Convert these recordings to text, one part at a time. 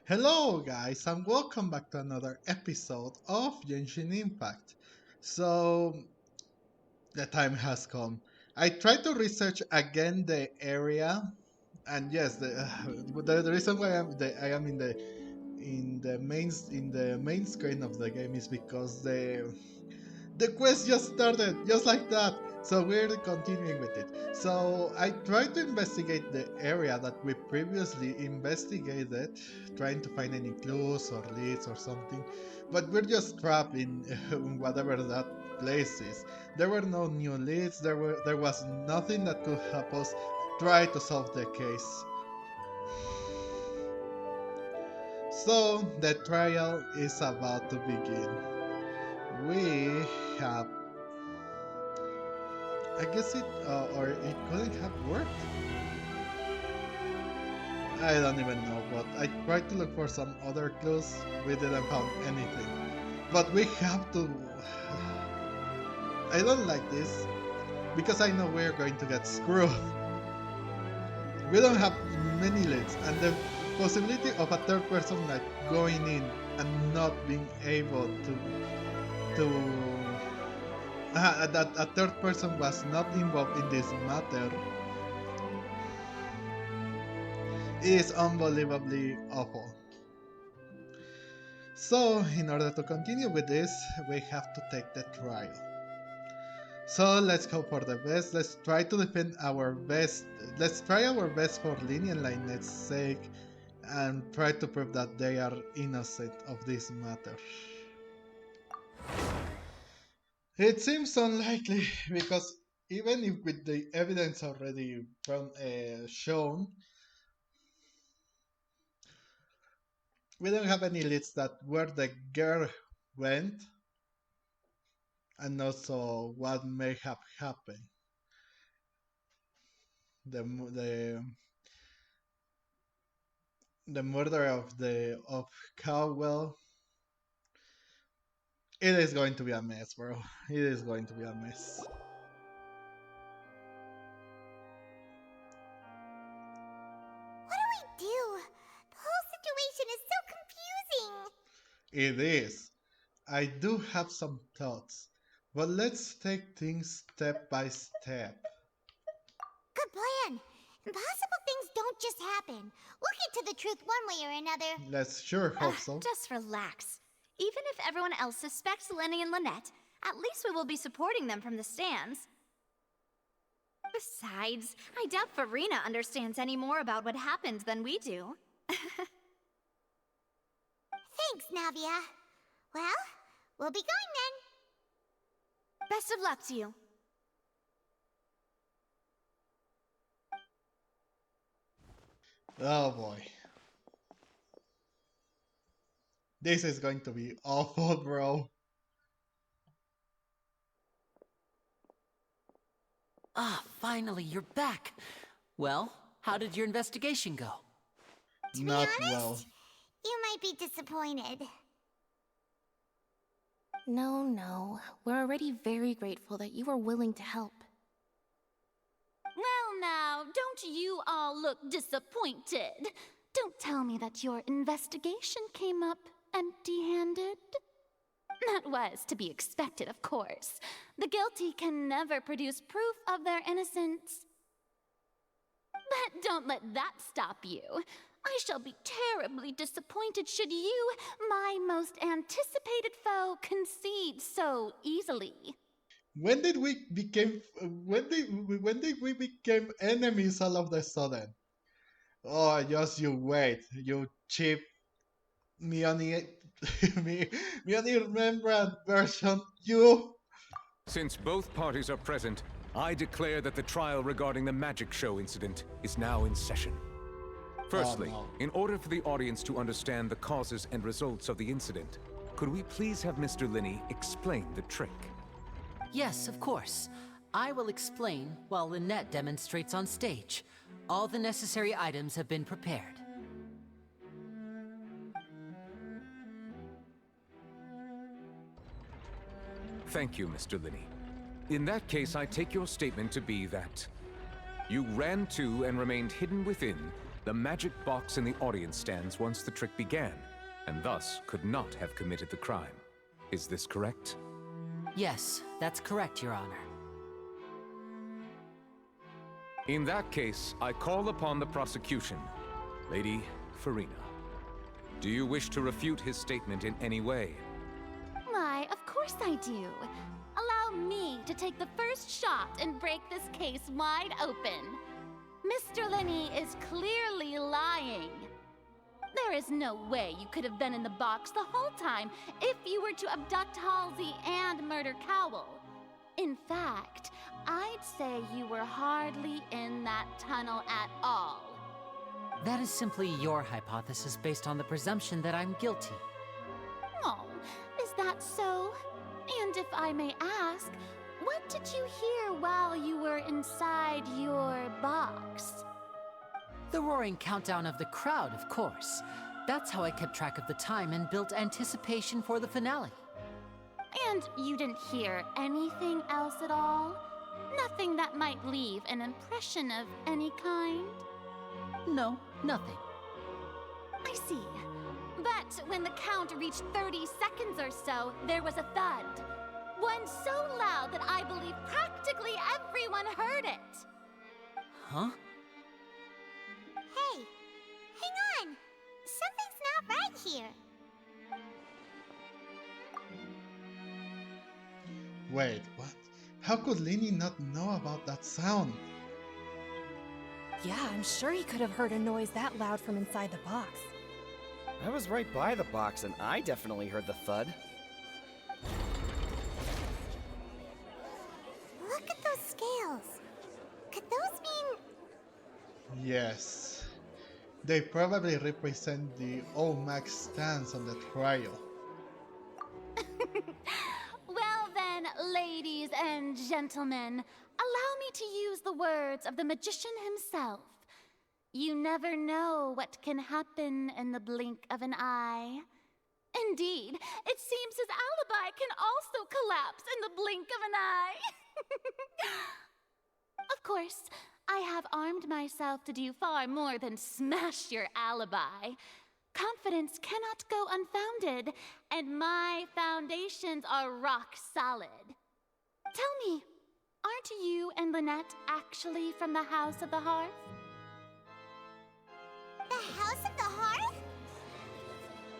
Hello, guys, and welcome back to another episode of Genshin Impact. So, the time has come. I tried to research again the area, and yes, the reason why I am in the main screen of the game is because the quest just started, just like that. So we're continuing with it. So I tried to investigate the area that we previously investigated, trying to find any clues or leads or something. But we're just trapped in whatever that place is. There were no new leads. There was nothing that could help us try to solve the case. So the trial is about to begin. We have I guess or it couldn't have worked. I don't even know, but I tried to look for some other clues. We didn't find anything. But we have to. I don't like this because I know we're going to get screwed. We don't have many leads, and the possibility of a third person like going in and not being able to that a third person was not involved in this matter is unbelievably awful. So, in order to continue with this, we have to take the trial. So, let's hope for the best. Let's try to defend our best. Let's try our best for Lyney and Lynette's sake and try to prove that they are innocent of this matter. It seems unlikely because even if with the evidence already shown, we don't have any leads that where the girl went and also what may have happened. The the murder of Cowell. It is going to be a mess, bro. It is going to be a mess. What do we do? The whole situation is so confusing. It is. I do have some thoughts, but let's take things step by step. Good plan. Impossible things don't just happen. We'll get to the truth one way or another. Let's sure hope so. Just relax. Even if everyone else suspects Lyney and Lynette, at least we will be supporting them from the stands. Besides, I doubt Farina understands any more about what happened than we do. Thanks, Navia. Well, we'll be going then. Best of luck to you. Oh boy. This is going to be awful, bro. Ah, finally, you're back. Well, how did your investigation go? To Not be honest, well. you might be disappointed. No. We're already very grateful that you were willing to help. Well now, don't you all look disappointed. Don't tell me that your investigation came up empty-handed. That was to be expected, of course. The guilty can never produce proof of their innocence. But don't let that stop you. I shall be terribly disappointed should you, my most anticipated foe, concede so easily. When did we became when did we become enemies all of a sudden? Oh, just you wait, you cheap me only me only remembrance version, you. Since both parties are present, I declare that the trial regarding the magic show incident is now in session. Firstly, no. in order for the audience to understand the causes and results of the incident, could we please have Mr. Lyney explain the trick? Yes, of course. I will explain while Lynette demonstrates on stage. All the necessary items have been prepared. Thank you, Mr. Lyney. In that case, I take your statement to be that you ran to and remained hidden within the magic box in the audience stands once the trick began, and thus could not have committed the crime. Is this correct? Yes, that's correct, Your Honor. In that case, I call upon the prosecution. Lady Farina, do you wish to refute his statement in any way? Why, of course I do. Allow me to take the first shot and break this case wide open. Mr. Lyney is clearly lying. There is no way you could have been in the box the whole time if you were to abduct Halsey and murder Cowell. In fact, I'd say you were hardly in that tunnel at all. That is simply your hypothesis based on the presumption that I'm guilty. Oh, is that so? And if I may ask, what did you hear while you were inside your box? The roaring countdown of the crowd, of course. That's how I kept track of the time and built anticipation for the finale. And you didn't hear anything else at all? Nothing that might leave an impression of any kind? No, nothing. I see. But when the count reached 30 seconds or so, there was a thud. One so loud that I believe practically everyone heard it. Huh? Hey, hang on. Something's not right here. Wait, what? How could Lyney not know about that sound? Yeah, I'm sure he could have heard a noise that loud from inside the box. I was right by the box and I definitely heard the thud. Look at those scales. Could those mean... Yes. They probably represent the OMAX stance on the trial. Well then, ladies and gentlemen, allow me to use the words of the magician himself. You never know what can happen in the blink of an eye. Indeed, it seems his alibi can also collapse in the blink of an eye. Of course, I have armed myself to do far more than smash your alibi. Confidence cannot go unfounded, and my foundations are rock solid. Tell me, aren't you and Lynette actually from the House of the Hearth? The House of the Hearth?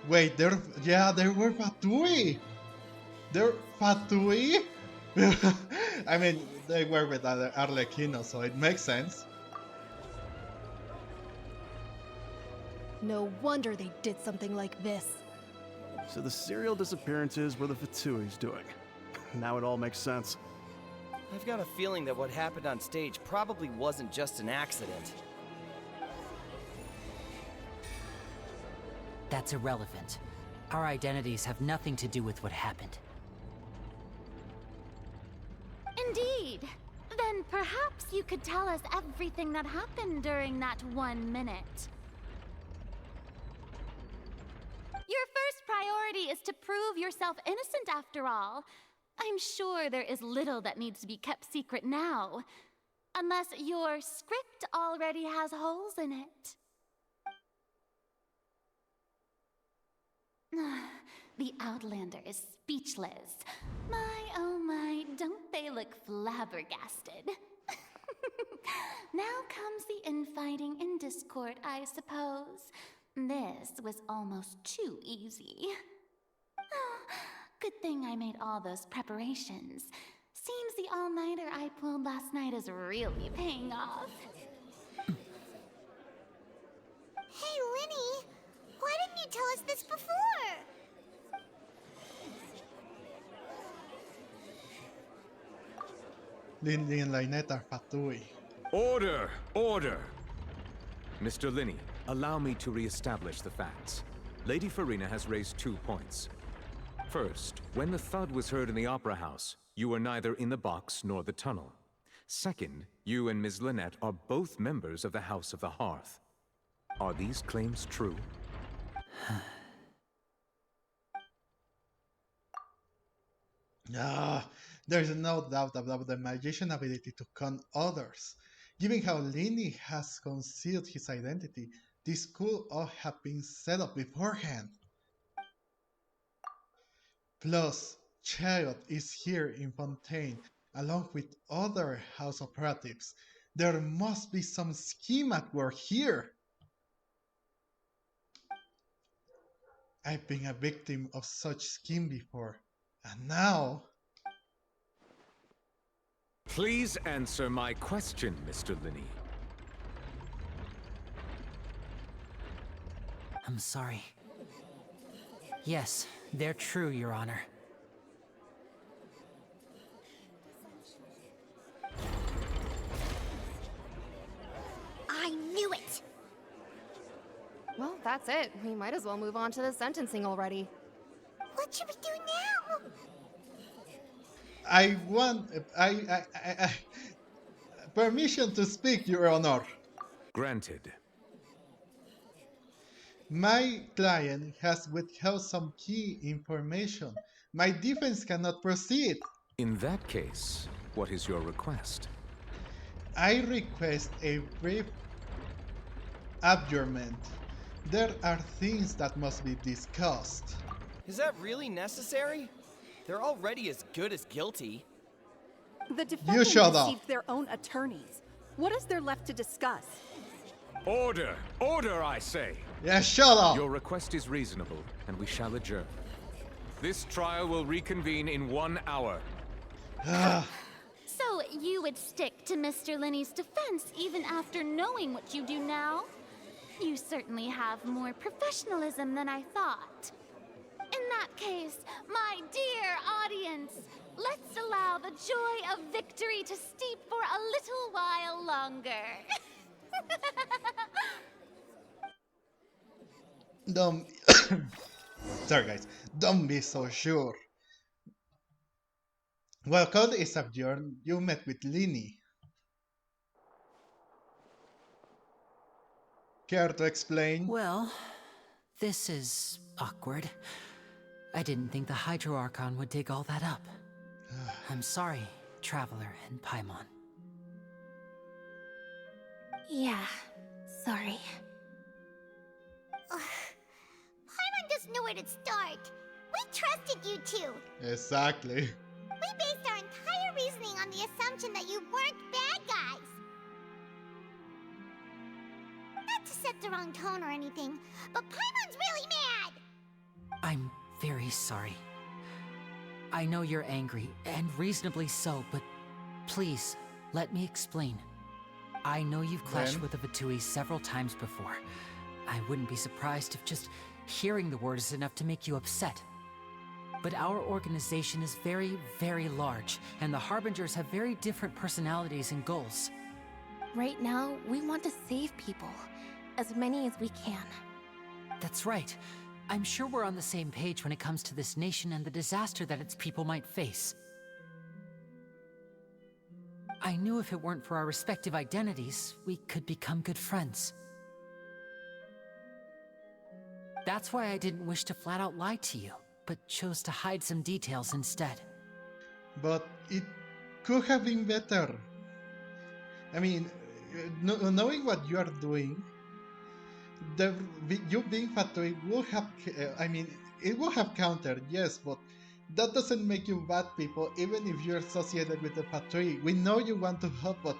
Wait, they were Fatui! They're Fatui? I mean, they were with Arlecchino, so it makes sense. No wonder they did something like this. So the serial disappearances were the Fatui's doing. Now it all makes sense. I've got a feeling that what happened on stage probably wasn't just an accident. That's irrelevant. Our identities have nothing to do with what happened. Indeed. Then perhaps you could tell us everything that happened during that 1 minute. Your first priority is to prove yourself innocent, after all. I'm sure there is little that needs to be kept secret now. Unless your script already has holes in it. The Outlander is speechless. My, oh my, don't they look flabbergasted? Now comes the infighting and discord, I suppose. This was almost too easy. Good thing I made all those preparations. Seems the all-nighter I pulled last night is really paying off. Hey, Lyney! Why didn't you tell us this before? Lyney and Lynette are Fatui. Order! Order! Mr. Lyney, allow me to re-establish the facts. Lady Farina has raised 2 points. First, when the thud was heard in the Opera House, you were neither in the box nor the tunnel. Second, you and Ms. Lynette are both members of the House of the Hearth. Are these claims true? There's no doubt about the magician ability to con others. Given how Lyney has concealed his identity, this could all have been set up beforehand. Plus, Chariot is here in Fontaine, along with other house operatives. There must be some scheme at work here. I've been a victim of such scheme before, and now... Please answer my question, Mr. Lyney. I'm sorry. Yes, they're true, Your Honor. I knew it! Well, that's it. We might as well move on to the sentencing already. What should we do now? I want... I... Permission to speak, Your Honor. Granted. My client has withheld some key information. My defense cannot proceed. In that case, what is your request? I request a brief adjournment. There are things that must be discussed. Is that really necessary? They're already as good as guilty. The defendant shut up. received their own attorneys. What is there left to discuss? Order! Order, I say! Yeah, shut up! Your request is reasonable, and we shall adjourn. This trial will reconvene in 1 hour. So you would stick to Mr. Lyney's defense even after knowing what you do now? You certainly have more professionalism than I thought. In that case, my dear audience, let's allow the joy of victory to steep for a little while longer. Don't... Sorry guys, don't be so sure. While court is adjourned, you met with Lyney. Care to explain? Well, this is awkward. I didn't think the Hydro Archon would dig all that up. I'm sorry, Traveler and Paimon. Yeah, sorry. Paimon doesn't know where to start. We trusted you two. Exactly. We based our entire reasoning on the assumption that you weren't bad guys. Not to set the wrong tone or anything, but Paimon's really mad! I'm very sorry. I know you're angry, and reasonably so, but please, let me explain. I know you've clashed with the Fatui several times before. I wouldn't be surprised if just hearing the word is enough to make you upset. But our organization is very, very large, and the Harbingers have very different personalities and goals. Right now, we want to save people. As many as we can. That's right. I'm sure we're on the same page when it comes to this nation and the disaster that its people might face. I knew if it weren't for our respective identities, we could become good friends. That's why I didn't wish to flat out lie to you, but chose to hide some details instead. But it could have been better. I mean, knowing what you are doing, you being Fatui will have, it will have countered, yes, but that doesn't make you bad people, even if you're associated with the Fatui. We know you want to help, but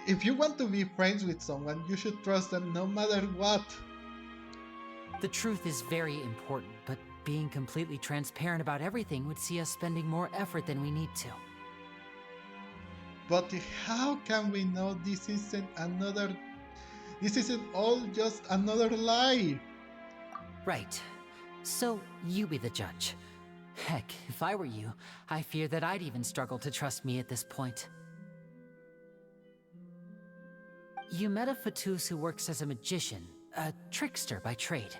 if you want to be friends with someone, you should trust them no matter what. The truth is very important, but being completely transparent about everything would see us spending more effort than we need to. But how can we know this isn't all just another lie? Right. So, you be the judge. Heck, if I were you, I fear that I'd even struggle to trust me at this point. You met a Fatus who works as a magician, a trickster by trade.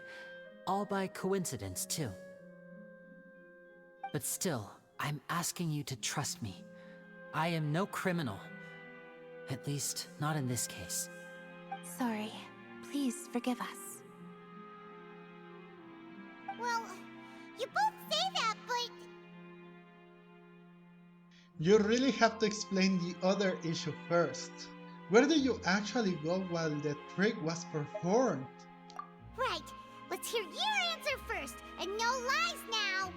All by coincidence, too. But still, I'm asking you to trust me. I am no criminal. At least, not in this case. Sorry. Please forgive us. Well, you both say that, but... You really have to explain the other issue first. Where did you actually go while the trick was performed? Right. Let's hear your answer first, and no lies now.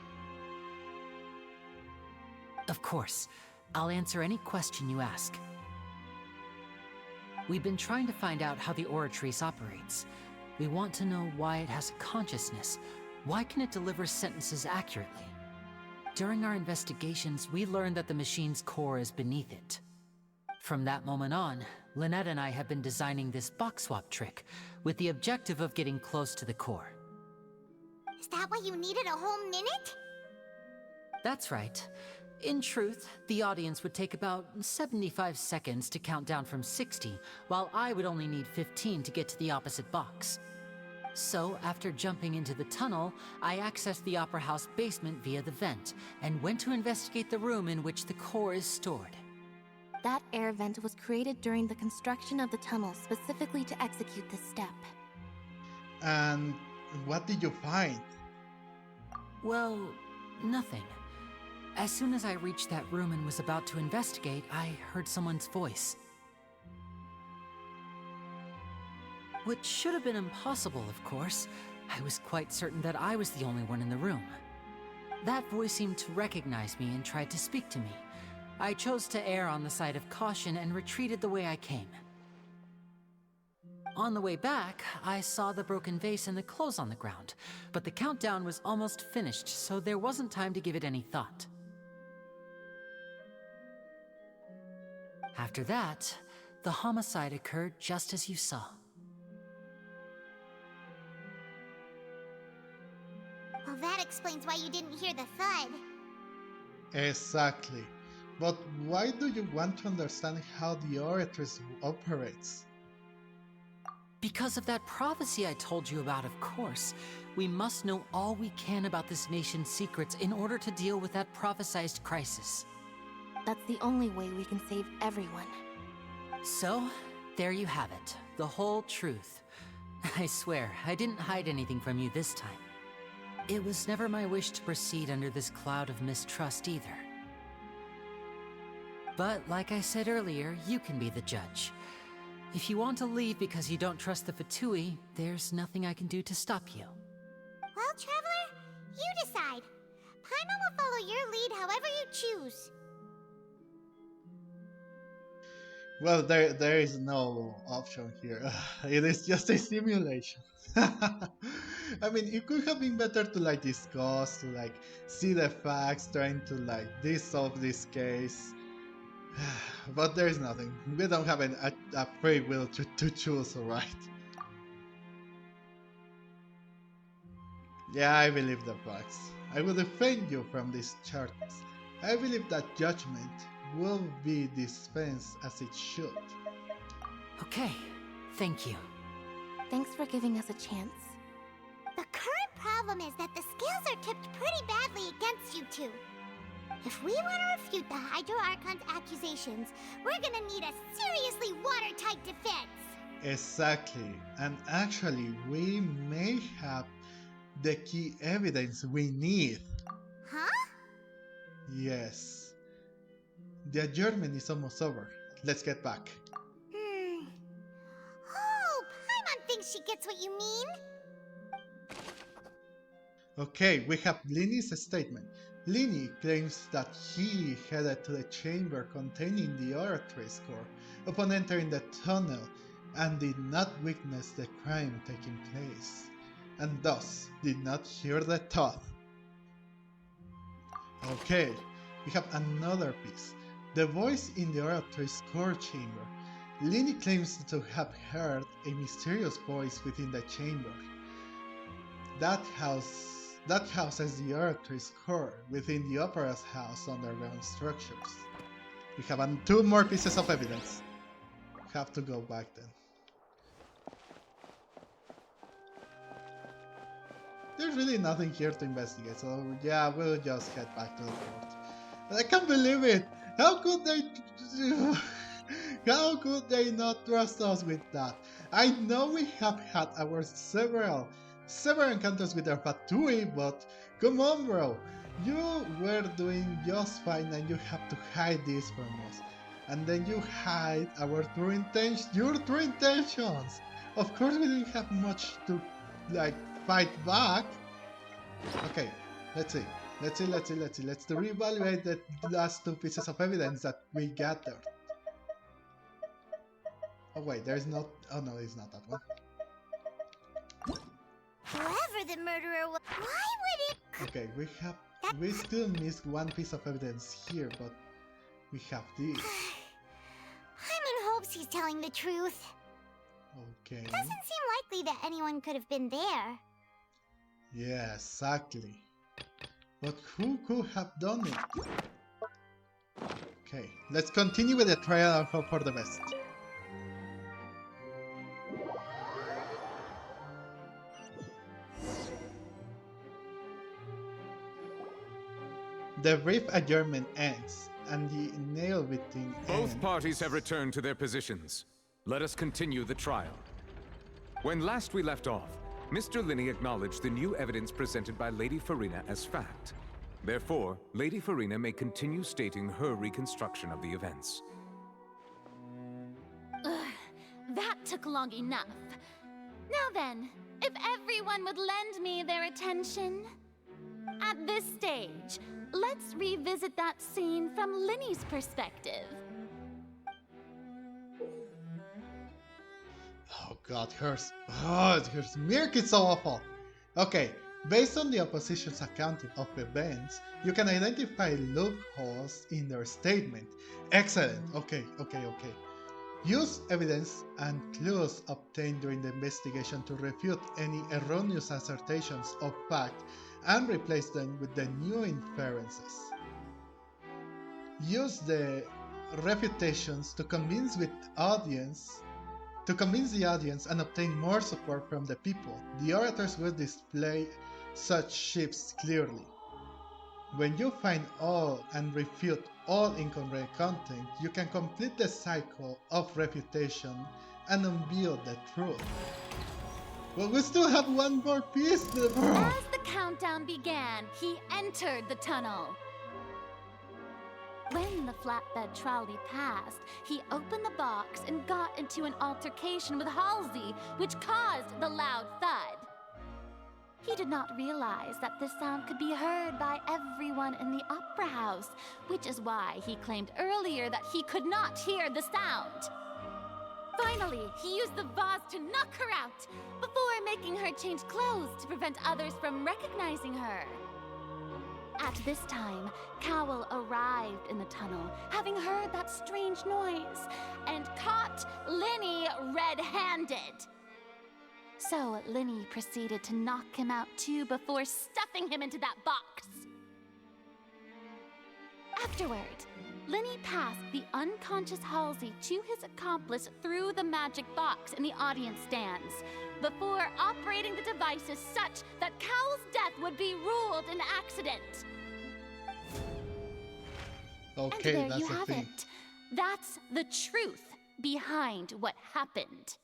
Of course. I'll answer any question you ask. We've been trying to find out how the Oratrice operates. We want to know why it has a consciousness. Why can it deliver sentences accurately? During our investigations, we learned that the machine's core is beneath it. From that moment on, Lynette and I have been designing this box swap trick, with the objective of getting close to the core. Is that why you needed a whole minute? That's right. In truth, the audience would take about 75 seconds to count down from 60, while I would only need 15 to get to the opposite box. So, after jumping into the tunnel, I accessed the Opera House basement via the vent, and went to investigate the room in which the core is stored. That air vent was created during the construction of the tunnel specifically to execute this step. And what did you find? Well, nothing. As soon as I reached that room and was about to investigate, I heard someone's voice. Which should have been impossible, of course. I was quite certain that I was the only one in the room. That voice seemed to recognize me and tried to speak to me. I chose to err on the side of caution and retreated the way I came. On the way back, I saw the broken vase and the clothes on the ground, but the countdown was almost finished, so there wasn't time to give it any thought. After that, the homicide occurred just as you saw. Well, that explains why you didn't hear the thud. Exactly. But why do you want to understand how the Oratrice operates? Because of that prophecy I told you about, of course. We must know all we can about this nation's secrets in order to deal with that prophesized crisis. That's the only way we can save everyone. So, there you have it. The whole truth. I swear, I didn't hide anything from you this time. It was never my wish to proceed under this cloud of mistrust either. But like I said earlier, you can be the judge. If you want to leave because you don't trust the Fatui, there's nothing I can do to stop you. Well, Traveler, you decide. Paimon will follow your lead however you choose. Well, there is no option here. It is just a simulation. I mean, it could have been better to like discuss, to like see the facts, trying to like solve this case. But there is nothing. We don't have a free will to choose, alright? Yeah, I believe the facts. I will defend you from these charges. I believe that judgment will be dispensed as it should. Okay, thank you. Thanks for giving us a chance. The current problem is that the scales are tipped pretty badly against you two. If we want to refute the Hydro Archon's accusations, we're gonna need a seriously watertight defense. Exactly. And actually, we may have the key evidence we need. Huh? Yes. The adjournment is almost over. Let's get back. Oh, Paimon thinks she gets what you mean. Okay, we have Lyney's statement. Lyney claims that he headed to the chamber containing the Oratrice core upon entering the tunnel and did not witness the crime taking place, and thus did not hear the thud. Okay, we have another piece. The voice in the Oratrice core chamber. Lyney claims to have heard a mysterious voice within the chamber. That houses the Oratrice core within the Opera's house underground structures. We have two more pieces of evidence. Have to go back then. There's really nothing here to investigate, so yeah, we'll just head back to the fort. I can't believe it! How could they... How could they not trust us with that? I know we have had our several several encounters with our Fatui, but come on, bro. You were doing just fine and you have to hide this from us. And then you hide our true intentions, your true intentions. Of course we didn't have much to, like, fight back. Okay, let's see. Let's reevaluate the last two pieces of evidence that we gathered. Oh wait, there's not, oh no, it's not that one. Whoever the murderer was, why would it? Okay, we still missed one piece of evidence here, but we have this. I'm in hopes he's telling the truth. Okay. Doesn't seem likely that anyone could have been there. Yeah, exactly. But who could have done it? Okay, let's continue with the trial and hope for the best. The brief adjournment ends, and the nail beating ends. Both parties have returned to their positions. Let us continue the trial. When last we left off, Mr. Lyney acknowledged the new evidence presented by Lady Farina as fact. Therefore, Lady Farina may continue stating her reconstruction of the events. That took long enough. Now then, if everyone would lend me their attention. At this stage, let's revisit that scene from Lyney's perspective. Oh god, her smirk is so awful. Okay, based on the opposition's account of events, you can identify loopholes in their statement. Excellent, okay. Use evidence and clues obtained during the investigation to refute any erroneous assertions of fact and replace them with the new inferences. Use the refutations to convince the audience and obtain more support from the people. The orators will display such shifts clearly. When you find all and refute all incorrect content, you can complete the cycle of refutation and unveil the truth. But we still have one more piece, bro. As the countdown began, he entered the tunnel. When the flatbed trolley passed, he opened the box and got into an altercation with Halsey, which caused the loud thud. He did not realize that this sound could be heard by everyone in the opera house, which is why he claimed earlier that he could not hear the sound. Finally, he used the vase to knock her out, before making her change clothes to prevent others from recognizing her. At this time, Cowell arrived in the tunnel, having heard that strange noise, and caught Lyney red-handed. So Lyney proceeded to knock him out too before stuffing him into that box. Afterward, Lyney passed the unconscious Halsey to his accomplice through the magic box in the audience stands, before operating the devices such that Cowell's death would be ruled an accident. Okay, and there that's you the have thing. it. That's the truth behind what happened.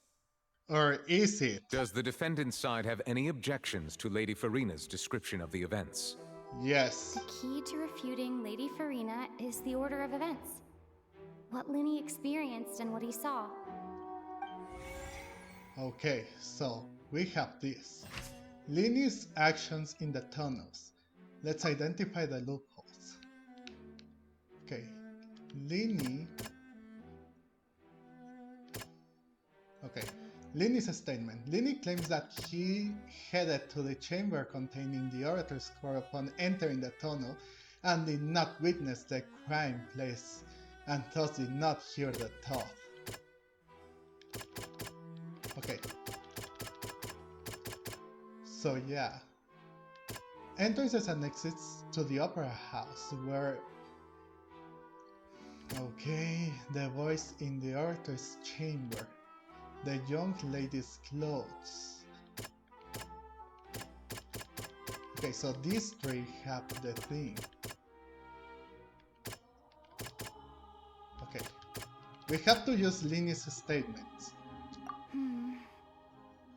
Or is it? Does the defendant's side have any objections to Lady Farina's description of the events? Yes. The key to refuting Lady Farina is the order of events. What Lyney experienced and what he saw. Okay, so we have this. Lyney's actions in the tunnels. Let's identify the loopholes. Okay, Lyney. Okay, Lyney's statement. Lyney claims that he headed to the chamber containing the orator's core upon entering the tunnel and did not witness the crime place and thus did not hear the thought. Okay. So yeah. Entrances and exits to the opera house where... Okay, the voice in the orator's chamber. The young lady's clothes. Okay, so these three have the thing. Okay. We have to use Lyney's statements.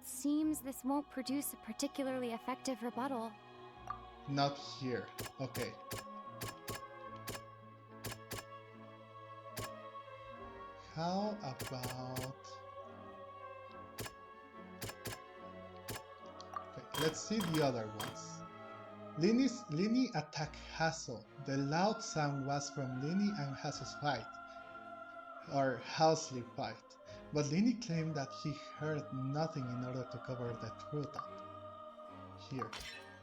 Seems the this won't produce a particularly effective rebuttal. Not here. Okay. How about... Okay, let's see the other ones. Lyney attacked Hazel. The loud sound was from Lyney and Hazel's fight, or Housley fight, but Lyney claimed that he heard nothing in order to cover the truth up. Here.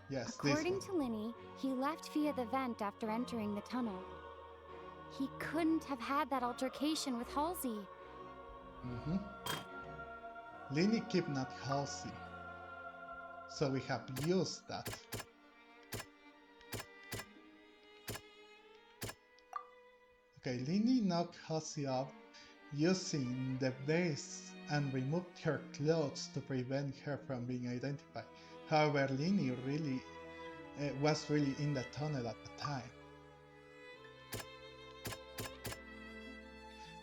Yes, According this to Lyney, he left via the vent after entering the tunnel. He couldn't have had that altercation with Halsey. Lyney kidnapped Halsey, so we have used that. Okay, Lyney knocked Halsey up using the base and removed her clothes to prevent her from being identified. However, Lyney was really in the tunnel at the time.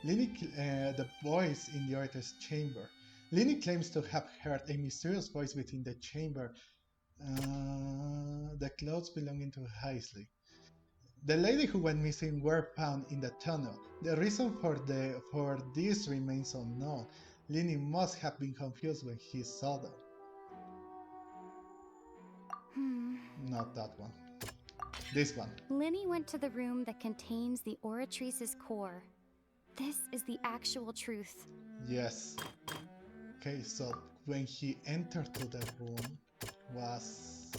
The voice in the auditor's chamber. Lyney claims to have heard a mysterious voice within the chamber. The clothes belonging to Heisley. The lady who went missing were found in the tunnel. The reason for this remains unknown. Lyney must have been confused when he saw them. Not that one. This one. Lyney went to the room that contains the Oratrice's core. This is the actual truth. Yes. Okay, so when he entered to the room was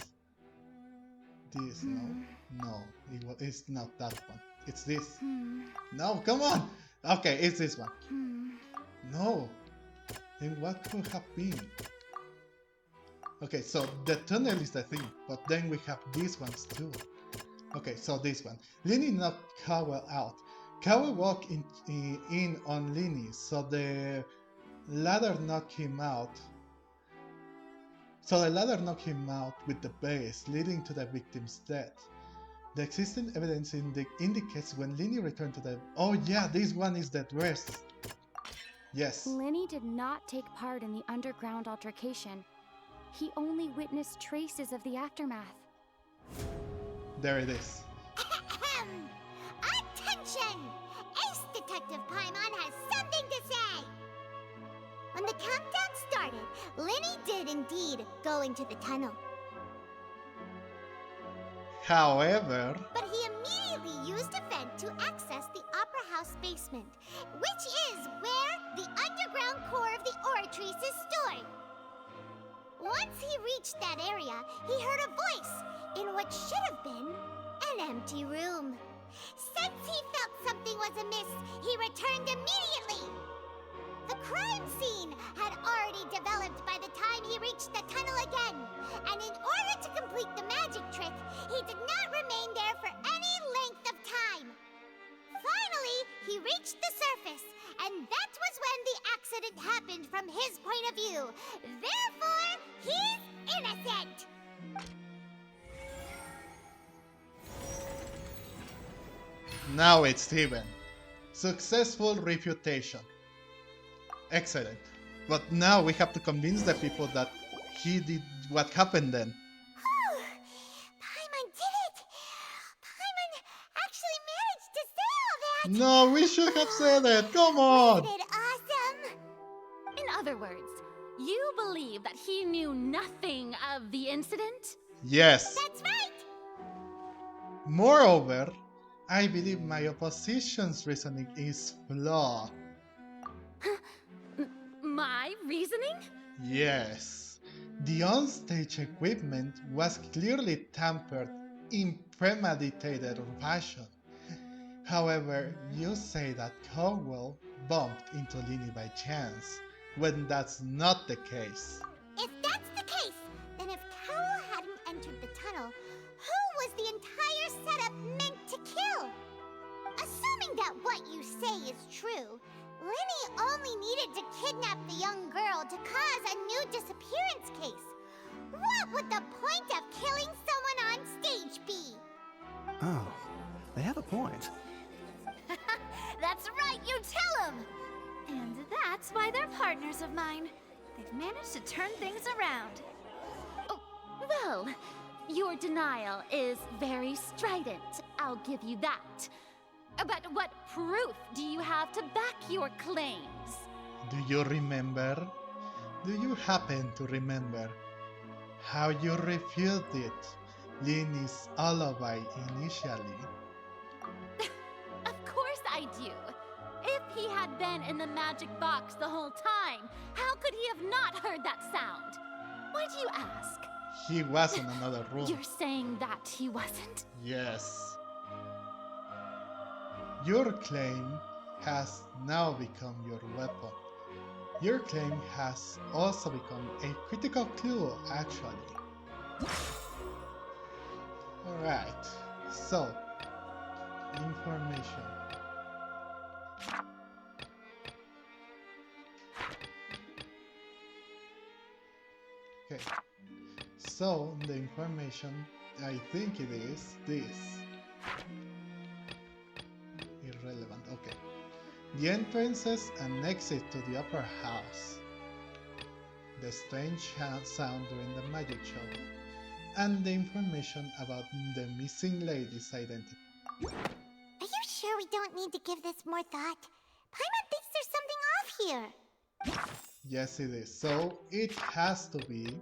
this, no? No, it's not that one. It's this. No, come on! Okay, it's this one. No. Then what could have been? Okay, so the tunnel is the thing, but then we have these ones too. Okay, so this one. Lyney knocked Cowell out. Cowell walked in on Lyney, so the ladder knocked him out. With the base, leading to the victim's death. The existing evidence indicates when Lyney returned to the... Oh yeah, this one is the dress. Yes. Lyney did not take part in the underground altercation. He only witnessed traces of the aftermath. There it is. Attention! Ace Detective Paimon has something to say! When the countdown started, Lyney did indeed go into the tunnel. However... But he immediately used a vent to access the Opera House basement, which is where the underground core of the Oratrice is stored. Once he reached that area, he heard a voice in what should have been an empty room. Since he felt something was amiss, he returned immediately. The crime scene had already developed by the time he reached the tunnel again, and in order to complete the magic trick, he did not remain there for any length of time. Finally, he reached the surface, and that was when the accident happened from his point of view. Therefore, he's innocent! Now it's even. Successful refutation. Excellent. But now we have to convince the people that he did what happened then. Paimon did it! Paimon actually managed to say all that! No, we should have said it! Come on! Wasn't it awesome? In other words, you believe that he knew nothing of the incident? Yes. That's right! Moreover, I believe my opposition's reasoning is flawed. My reasoning? Yes. The onstage equipment was clearly tampered in premeditated fashion. However, you say that Cowell bumped into Lyney by chance, when that's not the case. If that's the case, then if Cowell hadn't entered the tunnel, who was the entire setup meant to kill? Assuming that what you say is true, Lyney only needed to kidnap the young girl to cause a new disappearance case. What would the point of killing someone on stage be? Oh, they have a point. That's right, you tell him! And that's why they're partners of mine. They've managed to turn things around. Oh, well, your denial is very strident, I'll give you that. But what proof do you have to back your claims? Do you remember? Do you happen to remember how you refuted Lyney's alibi initially? Of course I do. If he had been in the magic box the whole time, how could he have not heard that sound? Why do you ask? He was in another room. You're saying that he wasn't? Yes. Your claim has now become your weapon. Your claim has also become a critical clue, actually. Alright, so, information. Okay, so the information, I think it is this. Irrelevant, okay. The entrances and exit to the upper house. The strange sound during the magic show. And the information about the missing lady's identity. Are you sure we don't need to give this more thought? Paimon thinks there's something off here. Yes, it is. So it has to be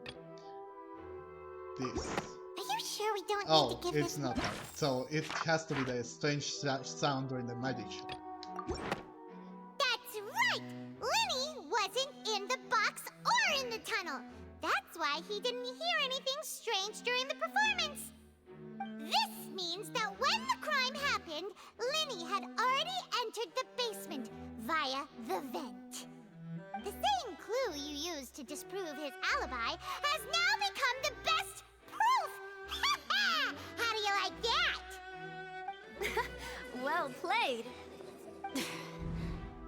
this. Are you sure we don't Oh, need to give it's this... not that. So it has to be the strange sound during the magic show. That's right! Lyney wasn't in the box or in the tunnel. That's why he didn't hear anything strange during the performance. This means that when the crime happened, Lyney had already entered the basement via the vent. The same clue you used to disprove his alibi has now become the best proof! How do you like that? Well played.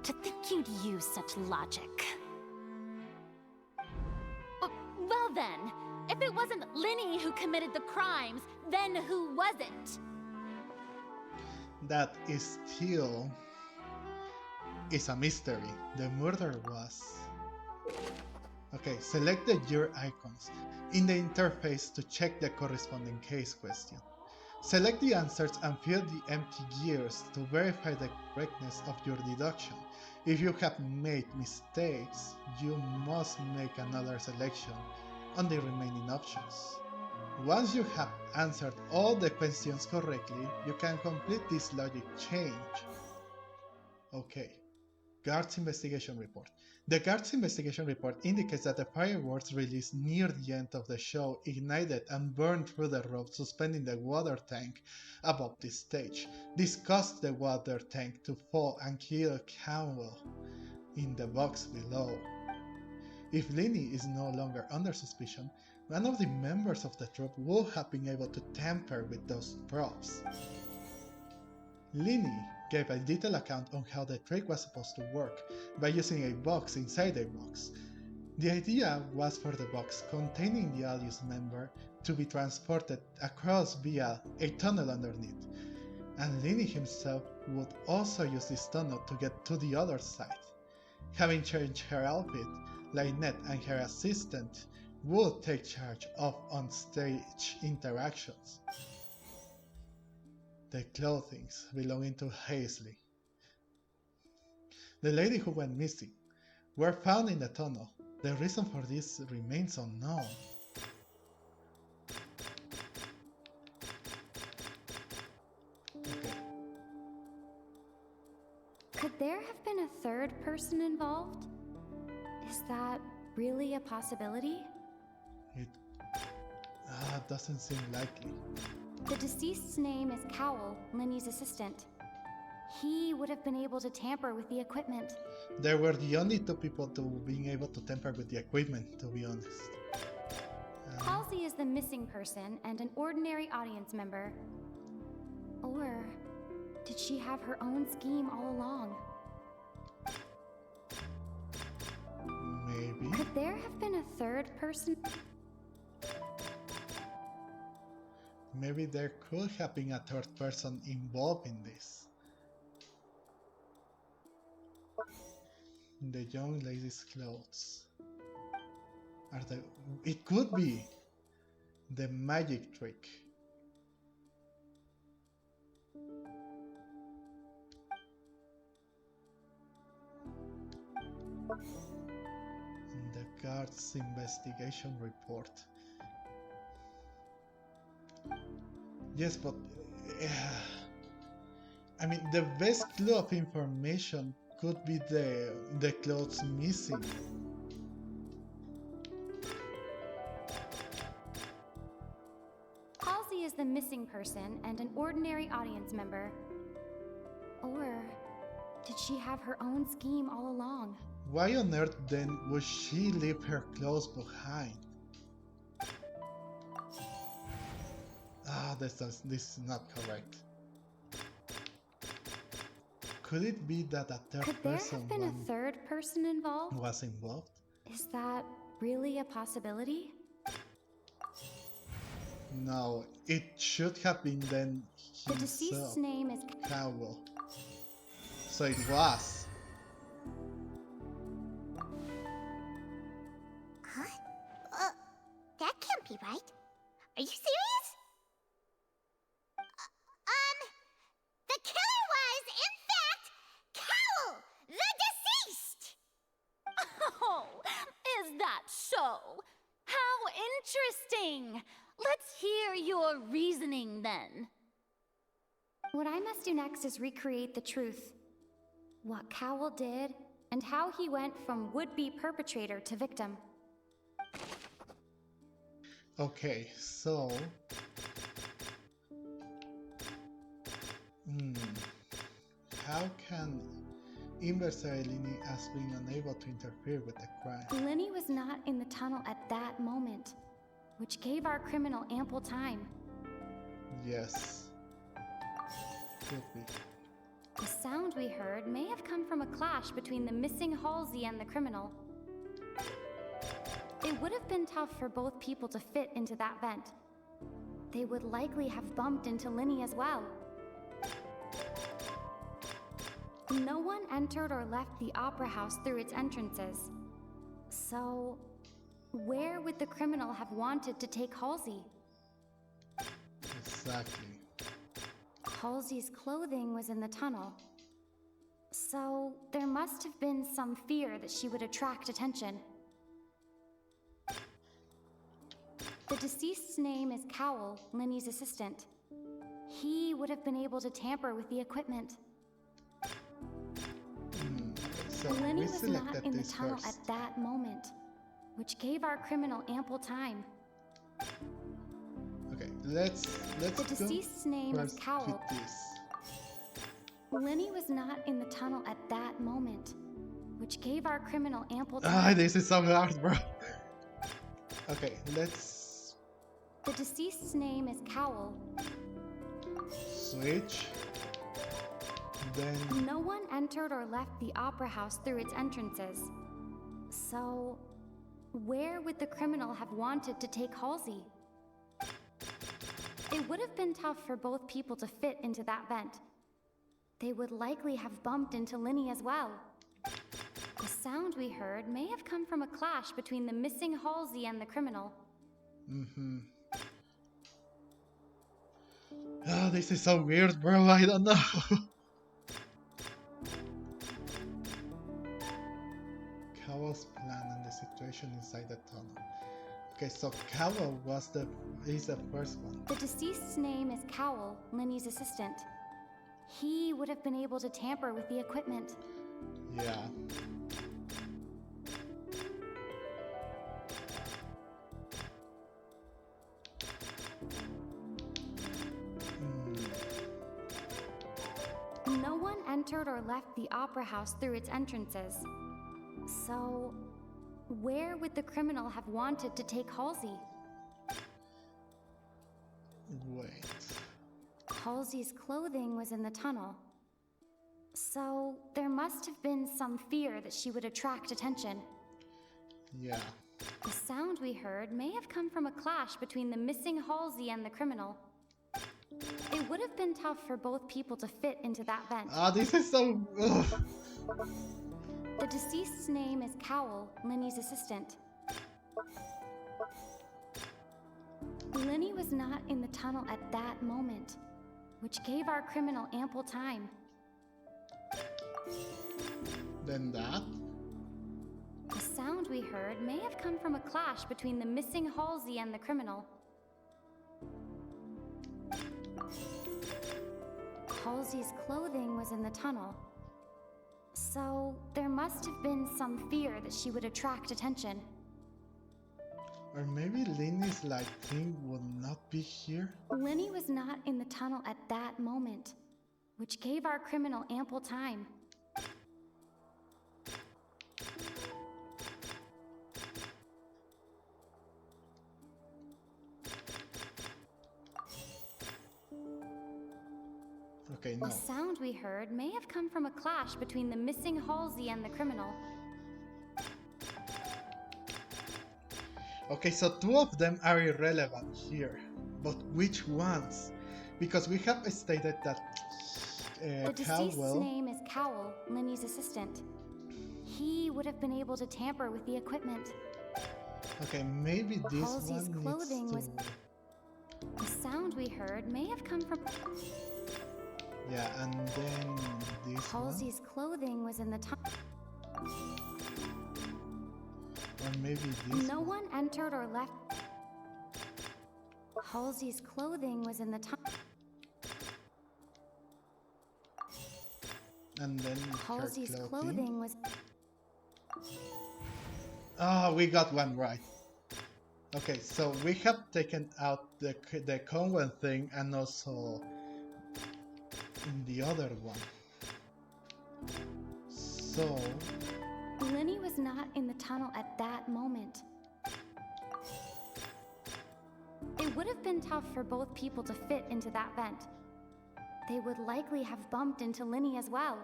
To think you'd use such logic. Well then, if it wasn't Lyney who committed the crimes, then who was it? That is still is a mystery. The murder was... Okay, select the gear icons in the interface to check the corresponding case question. Select the answers and fill the empty gears to verify the correctness of your deduction. If you have made mistakes, you must make another selection on the remaining options. Once you have answered all the questions correctly, you can complete this logic change. Okay. Guards Investigation Report. The Guards Investigation Report indicates that the fireworks released near the end of the show ignited and burned through the rope suspending the water tank above the stage. This caused the water tank to fall and kill Cowell in the box below. If Lyney is no longer under suspicion, one of the members of the troupe would have been able to tamper with those props. Lyney gave a detailed account on how the trick was supposed to work by using a box inside a box. The idea was for the box containing the alias member to be transported across via a tunnel underneath, and Lyney himself would also use this tunnel to get to the other side. Having changed her outfit, Lynette and her assistant would take charge of on-stage interactions. The clothing belonging to Hazley, the lady who went missing, were found in the tunnel. The reason for this remains unknown. Okay. Could there have been a third person involved? Is that really a possibility? It doesn't seem likely. The deceased's name is Cowell, Lyney's assistant. He would have been able to tamper with the equipment. They were the only two people to being able to tamper with the equipment, to be honest. Halsey is the missing person and an ordinary audience member. Or did she have her own scheme all along? Maybe. Could there have been a third person? Maybe there could have been a third person involved in this. The young lady's clothes. Are the... It could be the magic trick. The guard's investigation report. Yes, but I mean, the best clue of information could be the clothes missing. Halsey is the missing person and an ordinary audience member. Or did she have her own scheme all along? Why on earth then would she leave her clothes behind? Ah, this is not correct. Could it be that a third Could there person have been a third person involved? was involved? Is that really a possibility? No, it should have been then The himself. deceased's name is Cowell. So it was. Huh? That can't be right. Are you serious? The killer was, in fact, Cowell, the deceased! Oh, is that so? How interesting! Let's hear your reasoning then. What I must do next is recreate the truth. What Cowell did, and how he went from would-be perpetrator to victim. Okay, so... How can investigator Lyney as being unable to interfere with the crime? Lyney was not in the tunnel at that moment, which gave our criminal ample time. Yes. Could be. The sound we heard may have come from a clash between the missing Halsey and the criminal. It would have been tough for both people to fit into that vent. They would likely have bumped into Lyney as well. No one entered or left the opera house through its entrances. So, where would the criminal have wanted to take Halsey? Exactly. Halsey's clothing was in the tunnel. So, there must have been some fear that she would attract attention. The deceased's name is Cowell, Lyney's assistant. He would have been able to tamper with the equipment. So Lyney we was not selected in the this tunnel first. at that moment, which gave our criminal ample time. Okay, let's The go deceased's name is first Cowell. with this. Lyney was not in the tunnel at that moment, which gave our criminal ample Ah, time. this is so hard, bro. Okay, let's The deceased's name is Cowell. switch. Then No one entered or left the opera house through its entrances. So, where would the criminal have wanted to take Halsey? It would have been tough for both people to fit into that vent. They would likely have bumped into Lyney as well. The sound we heard may have come from a clash between the missing Halsey and the criminal. oh, this is so weird, bro. I don't know. Cowell's plan and the situation inside the tunnel. Okay, so Cowell is the first one. The deceased's name is Cowell, Lyney's assistant. He would have been able to tamper with the equipment. Yeah. No one entered or left the opera house through its entrances. So, where would the criminal have wanted to take Halsey? Wait. Halsey's clothing was in the tunnel. So, there must have been some fear that she would attract attention. Yeah. The sound we heard may have come from a clash between the missing Halsey and the criminal. It would have been tough for both people to fit into that vent. Ah, this is so. Ugh. The deceased's name is Cowell, Lyney's assistant. Lyney was not in the tunnel at that moment, which gave our criminal ample time. Then that? The sound we heard may have come from a clash between the missing Halsey and the criminal. Halsey's clothing was in the tunnel, so there must have been some fear that she would attract attention. Or maybe Lyney's light thing would not be here? Lyney was not in the tunnel at that moment, which gave our criminal ample time. Okay, no. The sound we heard may have come from a clash between the missing Halsey and the criminal. Okay, so two of them are irrelevant here. But which ones? Because we have stated that The deceased's Cowell... name is Cowell, Lyney's assistant. He would have been able to tamper with the equipment. Okay, maybe this Halsey's one clothing needs was... to... The sound we heard may have come from... Yeah, and then this Halsey's clothing was in the tunnel. one? Or maybe this No one? one entered or left. Halsey's clothing was in the tunnel. And then Halsey's her clothing was... Oh, we got one right. Okay, so we have taken out the Conwell thing and also the other one. So... Lyney was not in the tunnel at that moment. It would have been tough for both people to fit into that vent. They would likely have bumped into Lyney as well.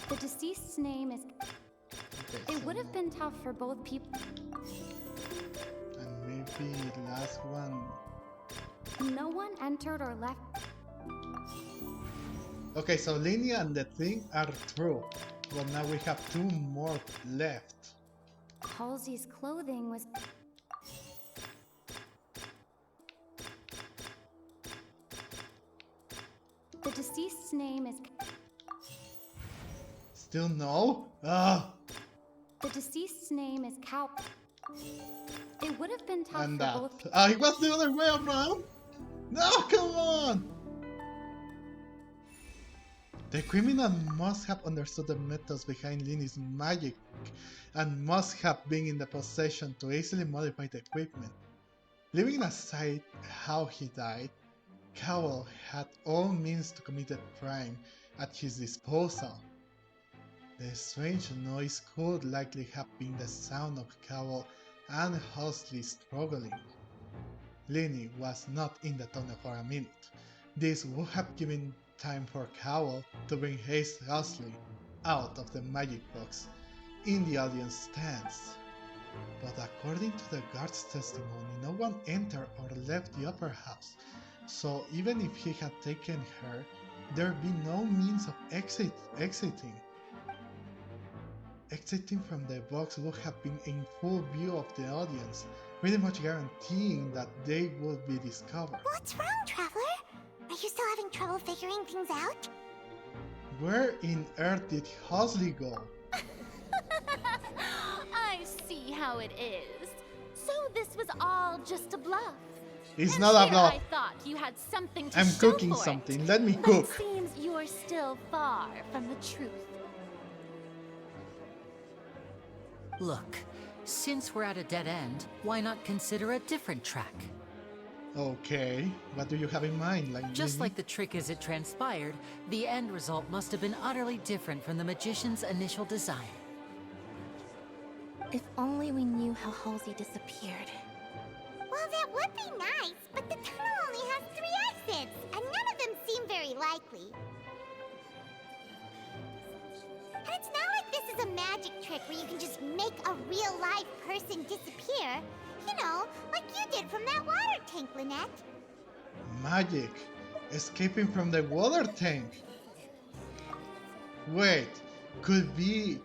The deceased's name is... Okay, It so would have been tough for both people. And maybe last one... No one entered or left. Okay, so Lyney and the thing are true. But now we have two more left. Halsey's clothing was... The deceased's name is... Still no? Ah! The deceased's name is Cow. It would have been tough And for that. both people. Ah, it was the other way around? No, come on! The criminal must have understood the methods behind Lyney's magic and must have been in the possession to easily modify the equipment. Leaving aside how he died, Cowell had all means to commit the crime at his disposal. The strange noise could likely have been the sound of Cowell and Halsey struggling. Lyney was not in the tunnel for a minute. This would have given time for Cowell to bring Halsey out of the magic box in the audience stands. But according to the guard's testimony, no one entered or left the upper house, so even if he had taken her, there'd be no means of exiting. Exiting from the box would have been in full view of the audience, pretty much guaranteeing that they would be discovered. What's wrong, Traveler? Are you still having trouble figuring things out? Where in earth did Halsey go? I see how it is. So this was all just a bluff. It's And not a here bluff. I thought you had something to I'm show cooking for it. something. Let me But cook. it seems you're still far from the truth. Look, since we're at a dead end, why not consider a different track? Okay, what do you have in mind? Just like the trick as it transpired, the end result must have been utterly different from the magician's initial design. If only we knew how Halsey disappeared. Well, that would be nice, but the tunnel only has 3 exits, and none of them seem very likely. And it's not like this is a magic trick where you can just make a real live person disappear. You know, like you did from that water tank, Lynette. Magic. Escaping from the water tank. Wait, could it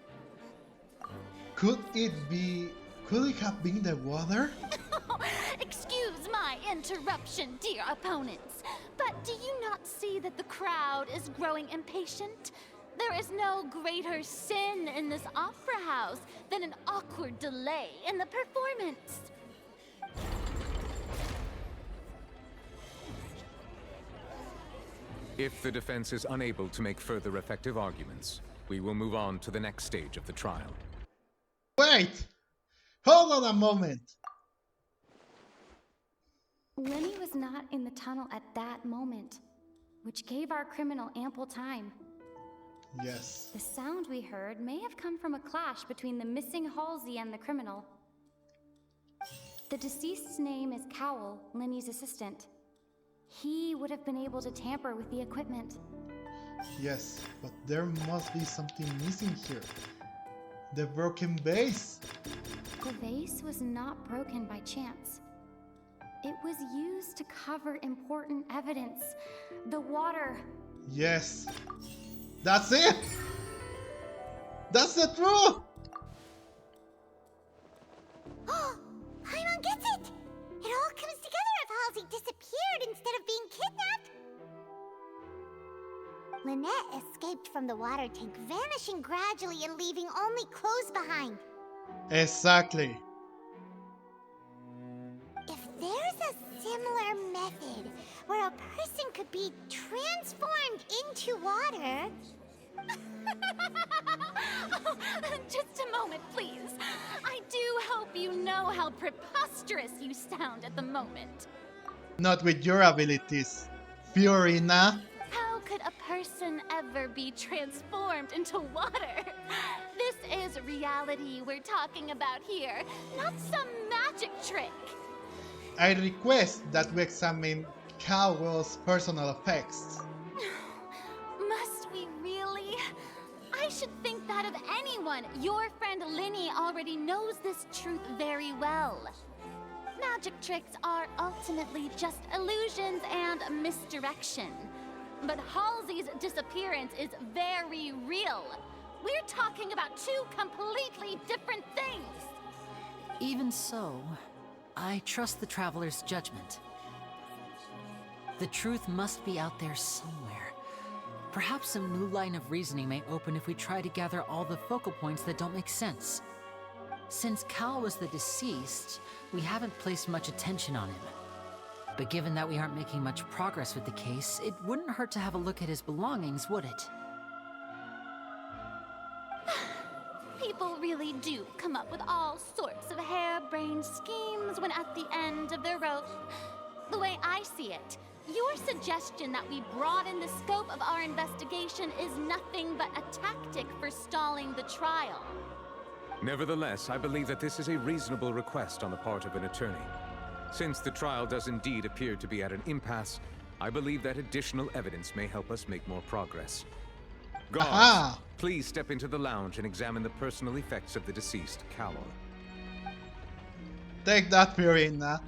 have been the water? Excuse my interruption, dear opponents, but do you not see that the crowd is growing impatient? There is no greater sin in this opera house than an awkward delay in the performance. If the defense is unable to make further effective arguments, we will move on to the next stage of the trial. Wait! Hold on a moment! Lyney was not in the tunnel at that moment, which gave our criminal ample time. Yes. The sound we heard may have come from a clash between the missing Halsey and the criminal. The deceased's name is Cowell, Lyney's assistant. He would have been able to tamper with the equipment. Yes, but there must be something missing here. The broken vase. The vase was not broken by chance. It was used to cover important evidence. The water. Yes. That's it! That's the truth! Oh, Paimon gets it! It all comes together if Halsey disappeared instead of being kidnapped. Lynette escaped from the water tank, vanishing gradually and leaving only clothes behind. Exactly. If there's a similar method where a person could be transformed into water... Oh, just a moment, please. I do hope you know how preposterous you sound at the moment. Not with your abilities, Fiorina. How could a person ever be transformed into water? This is reality we're talking about here, not some magic trick. I request that we examine Cowell's personal effects. Must we really? I should think that of anyone. Your friend Lyney already knows this truth very well. Magic tricks are ultimately just illusions and misdirection. But Halsey's disappearance is very real. We're talking about two completely different things. Even so, I trust the traveler's judgment. The truth must be out there somewhere. Perhaps some new line of reasoning may open if we try to gather all the focal points that don't make sense. Since Cal was the deceased, we haven't placed much attention on him. But given that we aren't making much progress with the case, it wouldn't hurt to have a look at his belongings, would it? People really do come up with all sorts of harebrained schemes when at the end of their rope. The way I see it, your suggestion that we broaden the scope of our investigation is nothing but a tactic for stalling the trial. Nevertheless, I believe that this is a reasonable request on the part of an attorney. Since the trial does indeed appear to be at an impasse, I believe that additional evidence may help us make more progress. Guards, please step into the lounge and examine the personal effects of the deceased Cowell. Take that, Fiorina.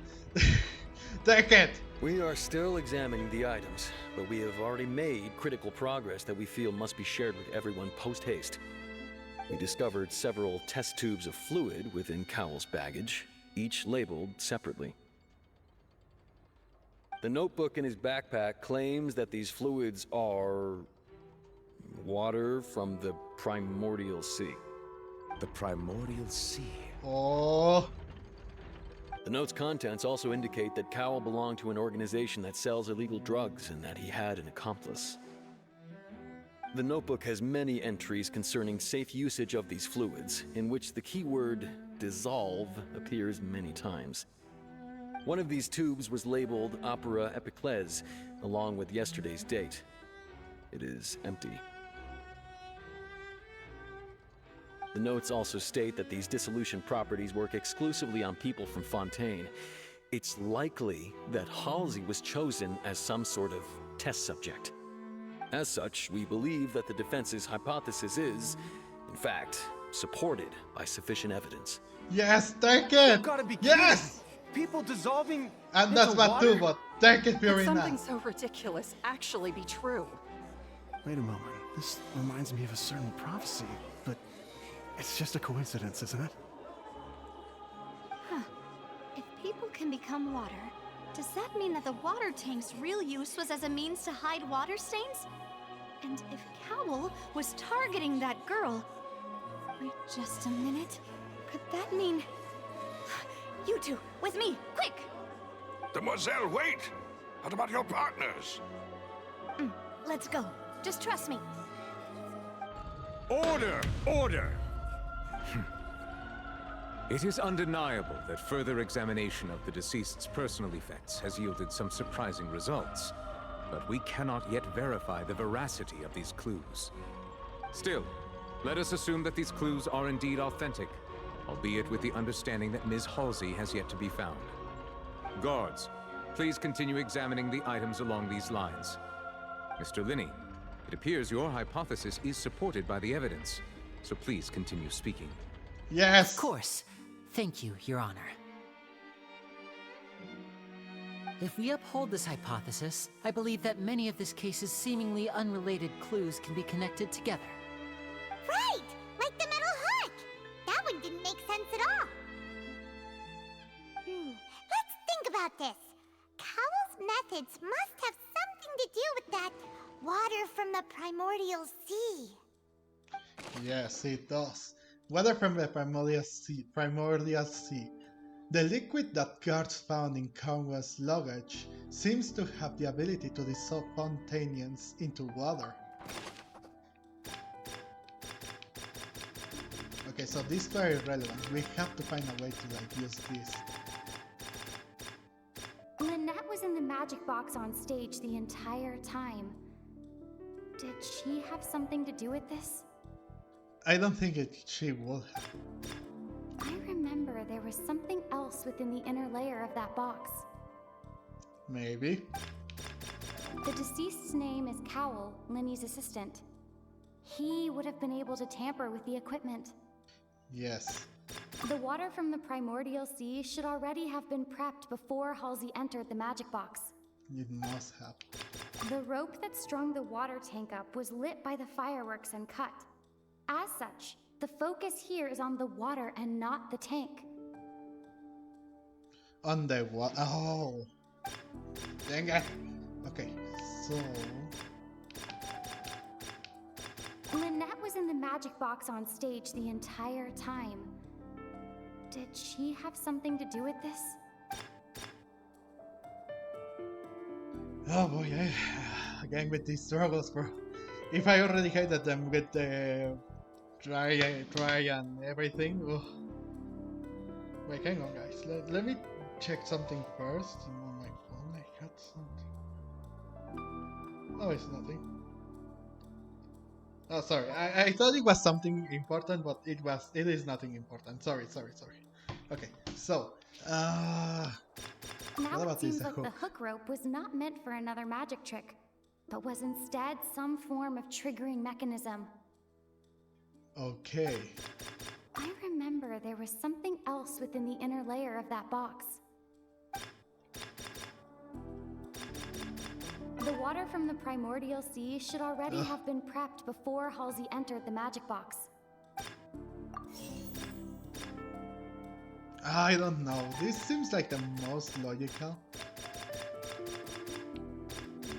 Take it! We are still examining the items, but we have already made critical progress that we feel must be shared with everyone post-haste. We discovered several test tubes of fluid within Cowell's baggage, each labeled separately. The notebook in his backpack claims that these fluids are water from the primordial sea. The primordial sea? Oh. The note's contents also indicate that Cowell belonged to an organization that sells illegal drugs and that he had an accomplice. The notebook has many entries concerning safe usage of these fluids, in which the keyword dissolve appears many times. One of these tubes was labeled Opera Epiclese, along with yesterday's date. It is empty. The notes also state that these dissolution properties work exclusively on people from Fontaine. It's likely that Halsey was chosen as some sort of test subject. As such, we believe that the defense's hypothesis is, in fact, supported by sufficient evidence. Yes, take it! You gotta be yes! kidding. People dissolving And that's what too, but take it, Could Fiorina. something so ridiculous actually be true? Wait a moment. This reminds me of a certain prophecy, but it's just a coincidence, isn't it? Huh. If people can become water, does that mean that the water tank's real use was as a means to hide water stains? And if Cowl was targeting that girl... Wait just a minute. Could that mean... You two, with me, quick! Demoiselle, wait! What about your partners? Let's go. Just trust me. Order! Order! It is undeniable that further examination of the deceased's personal effects has yielded some surprising results, but we cannot yet verify the veracity of these clues. Still, let us assume that these clues are indeed authentic, albeit with the understanding that Ms. Halsey has yet to be found. Guards, please continue examining the items along these lines. Mr. Lyney, it appears your hypothesis is supported by the evidence, so please continue speaking. Yes! Of course. Thank you, Your Honor. If we uphold this hypothesis, I believe that many of this case's seemingly unrelated clues can be connected together. Right! Like the metal hook! That one didn't make sense at all. Let's think about this. Cowell's methods must have something to do with that water from the primordial sea. Yes, it does. Water from the primordial sea. The liquid that guards found in Conway's luggage seems to have the ability to dissolve spontaneous into water. Okay, so this is very relevant. We have to find a way to use this. Lynette was in the magic box on stage the entire time. Did she have something to do with this? I don't think she would have. I remember there was something else within the inner layer of that box. Maybe. The deceased's name is Cowell, Lyney's assistant. He would have been able to tamper with the equipment. Yes. The water from the primordial sea should already have been prepped before Halsey entered the magic box. It must have. The rope that strung the water tank up was lit by the fireworks and cut. As such, the focus here is on the water and not the tank. On the water. Oh. Dang it. Okay, so. Lynette was in the magic box on stage the entire time. Did she have something to do with this? Oh boy, again with these struggles, bro. If I already hated them with the try and everything. Oh. Wait, hang on, guys. Let me check something first. On my phone, I had something. Oh, it's nothing. Oh, sorry. I thought it was something important, but it is nothing important. Sorry. Okay, so Now what about it seems this like hook? the hook rope was not meant for another magic trick, but was instead some form of triggering mechanism. Okay. I remember there was something else within the inner layer of that box. The water from the primordial sea should already have been prepped before Halsey entered the magic box. I don't know. This seems like the most logical.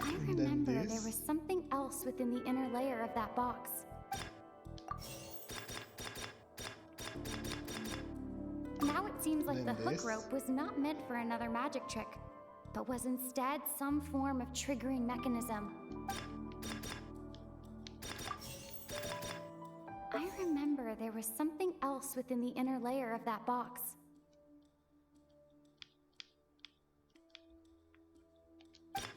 I And then remember there this. was something else within the inner layer of that box. Now it seems like Then the hook this. rope was not meant for another magic trick, but was instead some form of triggering mechanism. I remember there was something else within the inner layer of that box.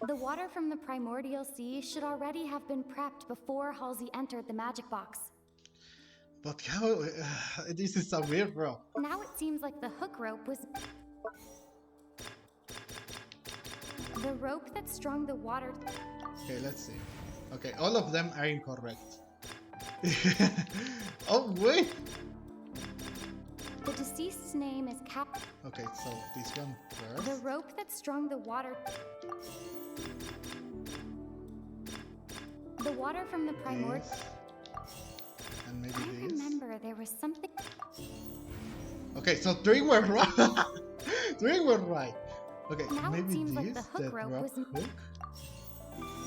The water from the primordial sea should already have been prepped before Halsey entered the magic box. But how? This is so weird, bro. Now it seems like the hook rope was... The rope that strung the water... Okay, let's see. Okay, all of them are incorrect. Oh, wait! The deceased's name is Cap... Okay, so this one The first. rope that strung the water... The water from the primordial. And maybe I this. remember there was something. Okay, so 3 were right. 3 were right. Okay, Now it maybe seems this, like the hook rope drop was- hook.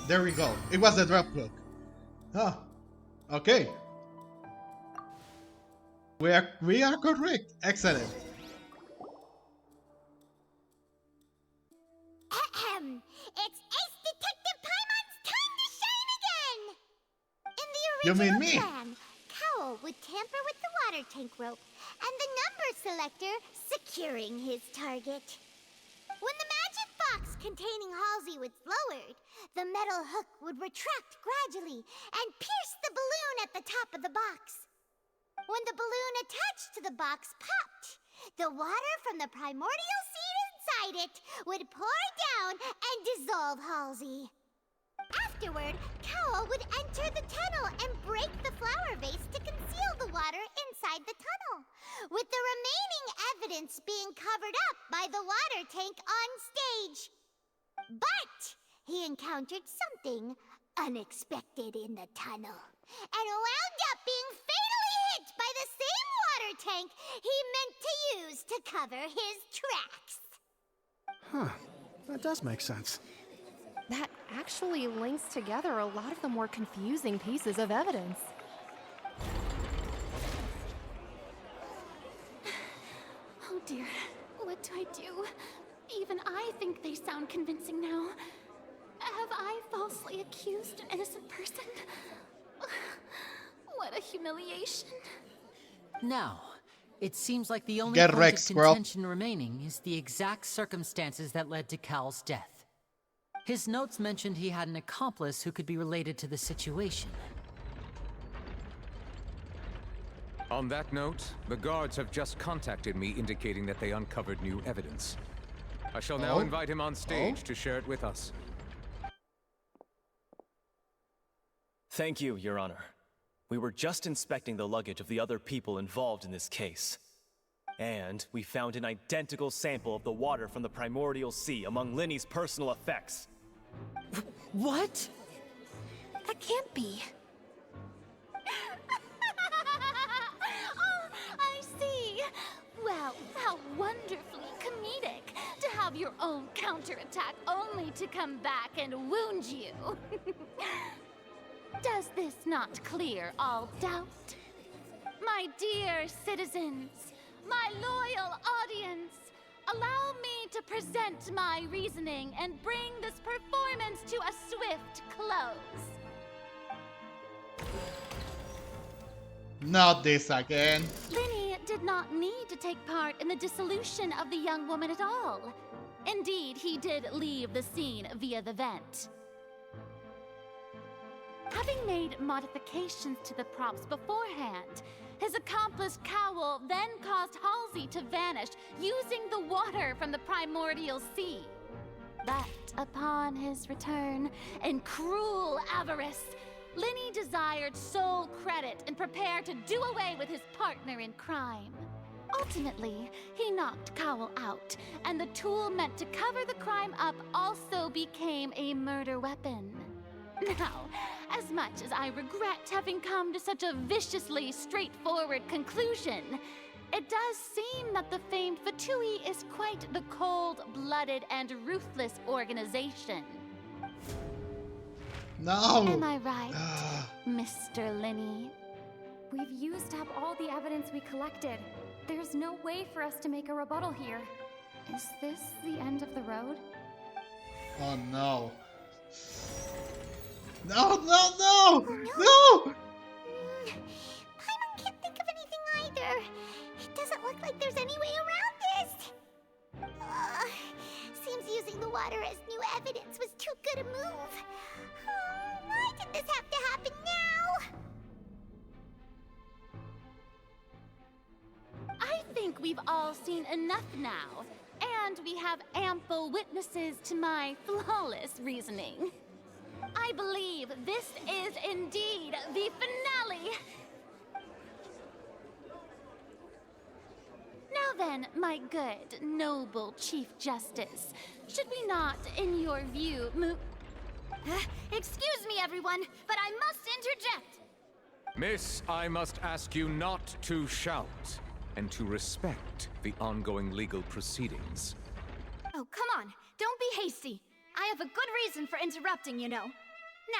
There we go. It was the drop hook. Ah, okay. We are correct. Excellent. Ahem. It's Ace Detective Paimon's time to shine again! In the You mean original me? plan, Cowl would tamper with the water tank rope and the number selector securing his target. When the magic box containing Halsey was lowered, the metal hook would retract gradually and pierce the balloon at the top of the box. When the balloon attached to the box popped, the water from the primordial seed inside it would pour down and dissolve Halsey. Afterward, Cowl would enter the tunnel and break the flower vase to conceal the water inside the tunnel, with the remaining evidence being covered up by the water tank on stage. But he encountered something unexpected in the tunnel and wound up being fatally hit by the same water tank he meant to use to cover his tracks. Huh. That does make sense. That actually links together a lot of the more confusing pieces of evidence. Oh dear, what do I do? Even I think they sound convincing now. Have I falsely accused an innocent person? What a humiliation. Now, it seems like the only Get point wrecked, of squirrel. contention remaining is the exact circumstances that led to Cal's death. His notes mentioned he had an accomplice who could be related to the situation. On that note, the guards have just contacted me indicating that they uncovered new evidence. I shall now invite him on stage to share it with us. Thank you, Your Honor. We were just inspecting the luggage of the other people involved in this case. And we found an identical sample of the water from the primordial sea among Lyney's personal effects. What? That can't be. Oh, I see. Well, how wonderfully comedic to have your own counterattack only to come back and wound you. Does this not clear all doubt? My dear citizens, my loyal audience, allow me to present my reasoning and bring this performance to a swift close. Not this again. Lyney did not need to take part in the dissolution of the young woman at all. Indeed, he did leave the scene via the vent. Having made modifications to the props beforehand, his accomplice Cowl then caused Halsey to vanish using the water from the primordial sea. But upon his return, in cruel avarice, Lyney desired sole credit and prepared to do away with his partner in crime. Ultimately, he knocked Cowl out, and the tool meant to cover the crime up also became a murder weapon. Now, as much as I regret having come to such a viciously straightforward conclusion, it does seem that the famed Fatui is quite the cold-blooded and ruthless organization. No! Am I right, Mr. Lyney? We've used up all the evidence we collected. There's no way for us to make a rebuttal here. Is this the end of the road? Oh no. No, no, no! No! Paimon can't think of anything either. It doesn't look like there's any way around this. Seems using the water as new evidence was too good a move. Why did this have to happen now? I think we've all seen enough now, and we have ample witnesses to my flawless reasoning. I believe this is indeed the finale. Now then, my good, noble Chief Justice, should we not, in your view, move... Excuse me, everyone, but I must interject. Miss, I must ask you not to shout, and to respect the ongoing legal proceedings. Oh, come on. Don't be hasty. I have a good reason for interrupting, you know.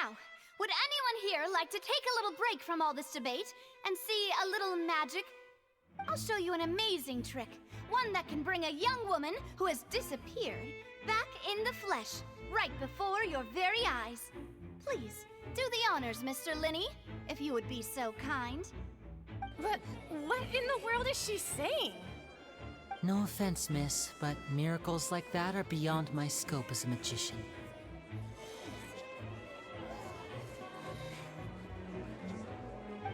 Now, would anyone here like to take a little break from all this debate and see a little magic? I'll show you an amazing trick. One that can bring a young woman who has disappeared back in the flesh, right before your very eyes. Please, do the honors, Mr. Lyney, if you would be so kind. But what in the world is she saying? No offense, miss, but miracles like that are beyond my scope as a magician.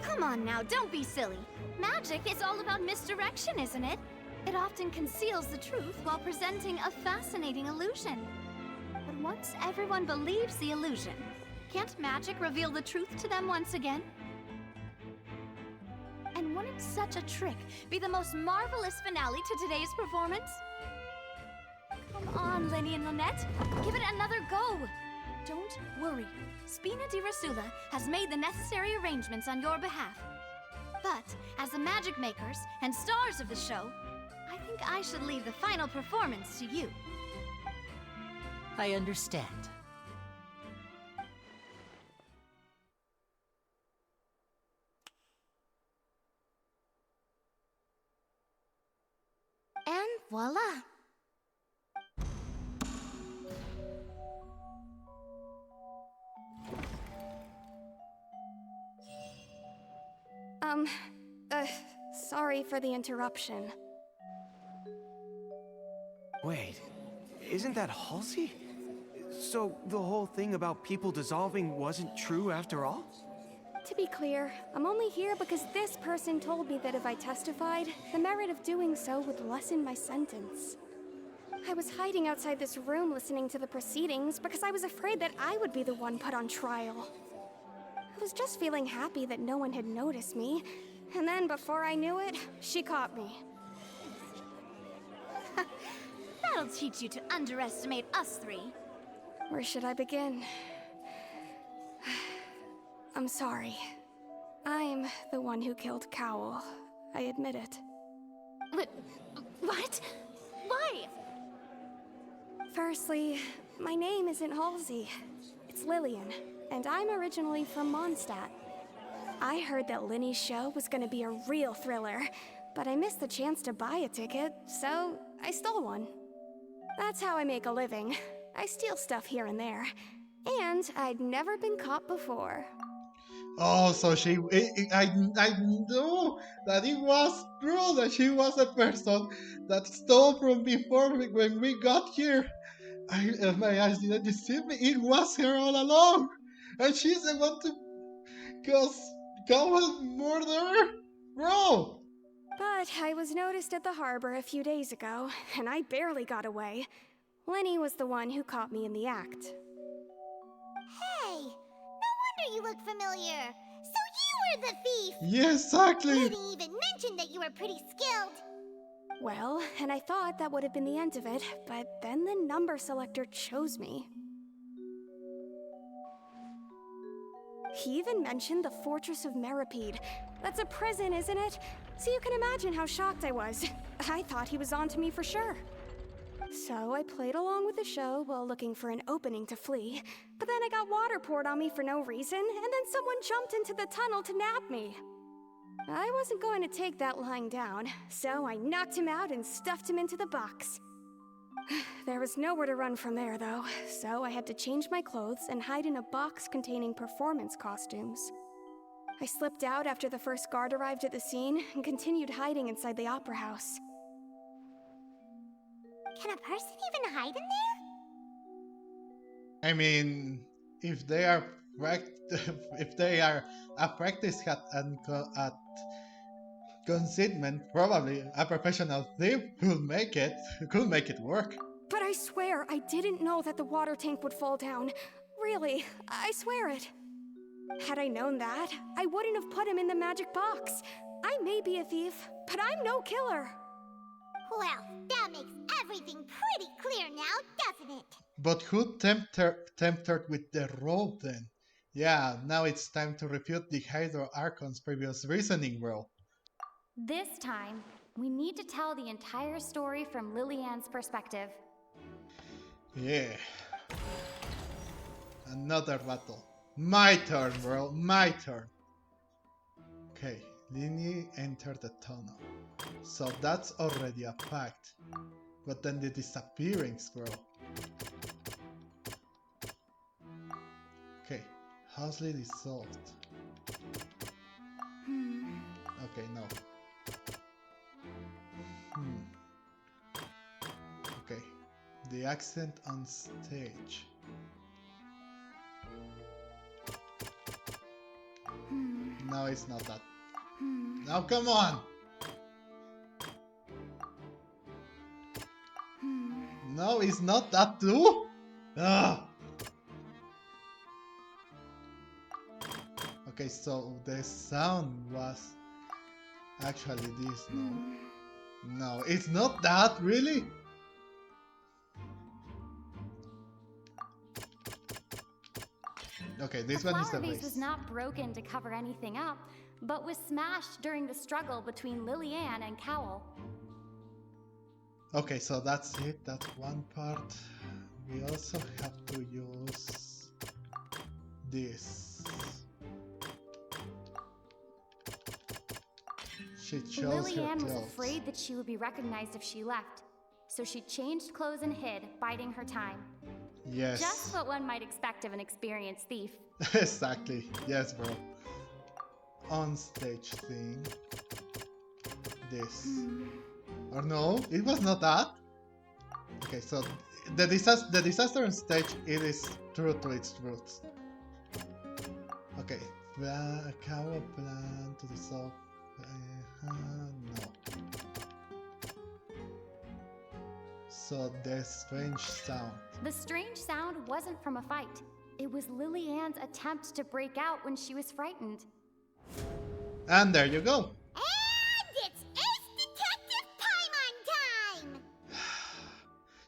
Come on now, don't be silly. Magic is all about misdirection, isn't it? It often conceals the truth while presenting a fascinating illusion. But once everyone believes the illusion, can't magic reveal the truth to them once again? And wouldn't such a trick be the most marvelous finale to today's performance? Come on, Lyney and Lynette. Give it another go. Don't worry. Spina di Rasula has made the necessary arrangements on your behalf. But as the magic makers and stars of the show, I think I should leave the final performance to you. I understand. And voila! Sorry for the interruption. Wait, isn't that Halsey? So the whole thing about people dissolving wasn't true after all? To be clear, I'm only here because this person told me that if I testified, the merit of doing so would lessen my sentence. I was hiding outside this room listening to the proceedings because I was afraid that I would be the one put on trial. I was just feeling happy that no one had noticed me, and then before I knew it, she caught me. That'll teach you to underestimate us three. Where should I begin? I'm sorry. I'm the one who killed Cowl. I admit it. What? Why? Firstly, my name isn't Halsey. It's Lillian, and I'm originally from Mondstadt. I heard that Lyney's show was gonna be a real thriller, but I missed the chance to buy a ticket, so I stole one. That's how I make a living. I steal stuff here and there, and I'd never been caught before. Oh, so I know that it was true that she was the person that stole from before when we got here. My eyes didn't deceive me. It was her all along, and she's the one to cause Cowell's murderer, bro. But I was noticed at the harbor a few days ago, and I barely got away. Lyney was the one who caught me in the act. Hey, no wonder you look familiar. So you were the thief. Yeah, exactly. Lyney even mentioned that you were pretty skilled. Well, and I thought that would have been the end of it, but then the number selector chose me. He even mentioned the Fortress of Meripede. That's a prison, isn't it? So you can imagine how shocked I was. I thought he was onto me for sure. So I played along with the show while looking for an opening to flee, but then I got water poured on me for no reason, and then someone jumped into the tunnel to nab me. I wasn't going to take that lying down, so I knocked him out and stuffed him into the box. There was nowhere to run from there, though, so I had to change my clothes and hide in a box containing performance costumes. I slipped out after the first guard arrived at the scene and continued hiding inside the opera house. Can a person even hide in there? I mean, if they are a practice at concealment, probably a professional thief could make it work. But I swear I didn't know that the water tank would fall down. Really, I swear it. Had I known that, I wouldn't have put him in the magic box. I may be a thief, but I'm no killer. Well, that makes everything pretty clear now, doesn't it? But who tempted her with the rope then? Yeah, now it's time to refute the Hydro Archon's previous reasoning, bro. This time, we need to tell the entire story from Lillian's perspective. Yeah. Another battle. My turn, bro. My turn. Okay, Lyney entered the tunnel. So that's already a fact. But then the disappearance, bro. Okay, Housley dissolved. Okay, no. Okay, the accent on stage. No, it's not that. Now come on! No, it's not that too? Ugh. Okay, so the sound was actually this, no? No, it's not that, really? Okay, this one is the flower vase base. was not broken to cover anything up, but was smashed during the struggle between Lillian and Cowell. Okay, so that's it. That's one part. We also have to use this. She chose her Lillian was clothes. afraid that she would be recognized if she left, so she changed clothes and hid, biding her time. Yes. Just what one might expect of an experienced thief. Exactly. Yes, bro. On stage thing. This. Or no, it was not that. Okay, so the disaster on stage, it is true to its roots. Okay, a cow plan to dissolve. No. So the strange sound. The strange sound wasn't from a fight. It was Lillian's attempt to break out when she was frightened. And there you go. And it's Ace Detective Paimon time!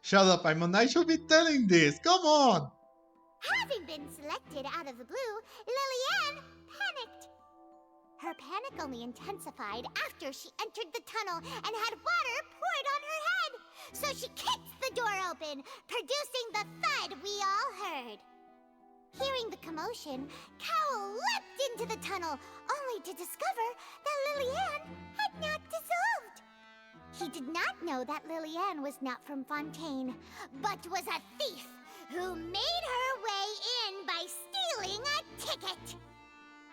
Shut up, Paimon. I should be telling this. Come on. Having been selected out of the blue, Lillian panicked. Her panic only intensified after she entered the tunnel and had water poured on her head. So she kicked the door open, producing the thud we all heard. Hearing the commotion, Cowell leapt into the tunnel, only to discover that Lillian had not dissolved. He did not know that Lillian was not from Fontaine, but was a thief who made her way in by stealing a ticket.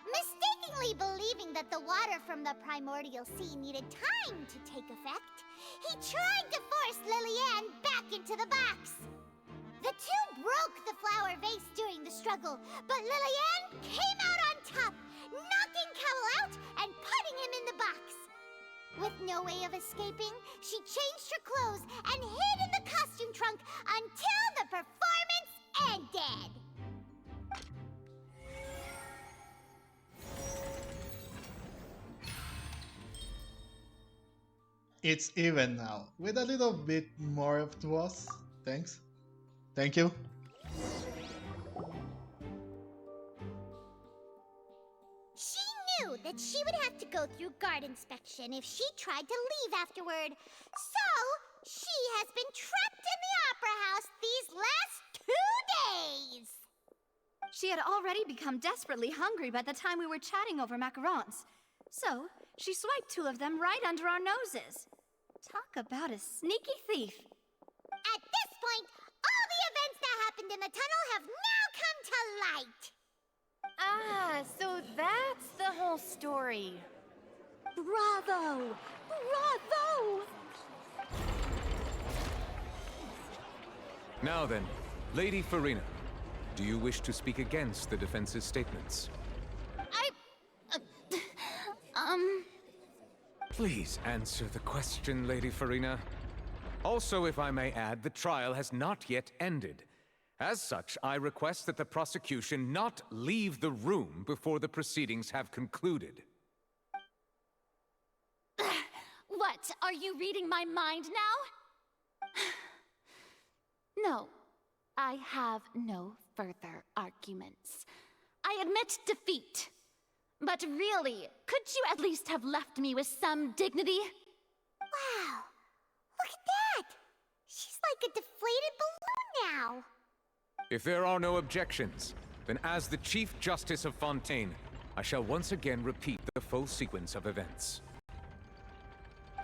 Mistakenly believing that the water from the primordial sea needed time to take effect, he tried to force Lillian back into the box. The two broke the flower vase during the struggle, but Lillian came out on top, knocking Cowell out and putting him in the box. With no way of escaping, she changed her clothes and hid in the costume trunk until the performance ended. It's even now, with a little bit more of to us. Thanks. Thank you. She knew that she would have to go through guard inspection if she tried to leave afterward. So, she has been trapped in the Opera House these last 2 days. She had already become desperately hungry by the time we were chatting over macarons. So, she swiped 2 of them right under our noses. Talk about a sneaky thief. At this point, all the events that happened in the tunnel have now come to light. Ah, so that's the whole story. Bravo! Bravo! Now then, Lady Farina, do you wish to speak against the defense's statements? Please answer the question, Lady Farina. Also, if I may add, the trial has not yet ended. As such, I request that the prosecution not leave the room before the proceedings have concluded. What? Are you reading my mind now? No, I have no further arguments. I admit defeat. But really, could you at least have left me with some dignity? Wow, look at that! She's like a deflated balloon now. If there are no objections, then as the Chief Justice of Fontaine, I shall once again repeat the full sequence of events.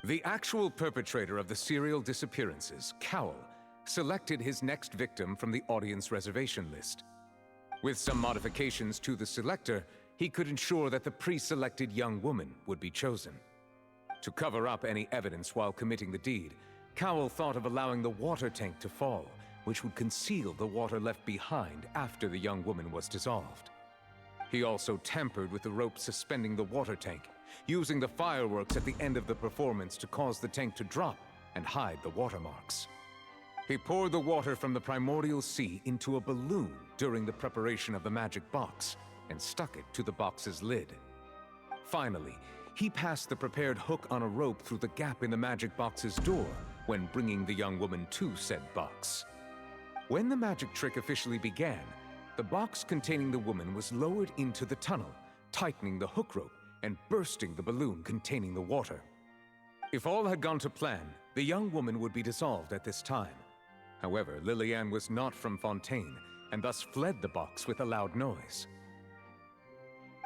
The actual perpetrator of the serial disappearances, Cowell, selected his next victim from the audience reservation list. With some modifications to the selector, he could ensure that the pre-selected young woman would be chosen. To cover up any evidence while committing the deed, Cowell thought of allowing the water tank to fall, which would conceal the water left behind after the young woman was dissolved. He also tampered with the rope suspending the water tank, using the fireworks at the end of the performance to cause the tank to drop and hide the watermarks. He poured the water from the primordial sea into a balloon during the preparation of the magic box and stuck it to the box's lid. Finally, he passed the prepared hook on a rope through the gap in the magic box's door when bringing the young woman to said box. When the magic trick officially began, the box containing the woman was lowered into the tunnel, tightening the hook rope and bursting the balloon containing the water. If all had gone to plan, the young woman would be dissolved at this time. However, Lillian was not from Fontaine, and thus fled the box with a loud noise.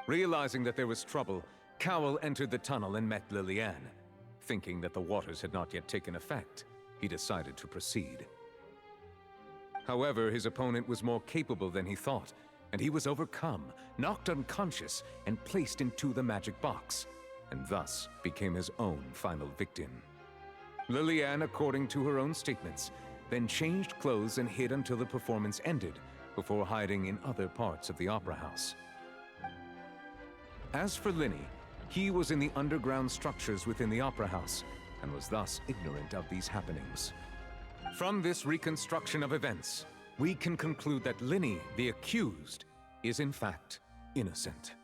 Realizing that there was trouble, Cowell entered the tunnel and met Lillian. Thinking that the waters had not yet taken effect, he decided to proceed. However, his opponent was more capable than he thought, and he was overcome, knocked unconscious, and placed into the magic box, and thus became his own final victim. Lillian, according to her own statements, then changed clothes and hid until the performance ended, before hiding in other parts of the opera house. As for Lyney, he was in the underground structures within the opera house, and was thus ignorant of these happenings. From this reconstruction of events, we can conclude that Lyney, the accused, is in fact innocent.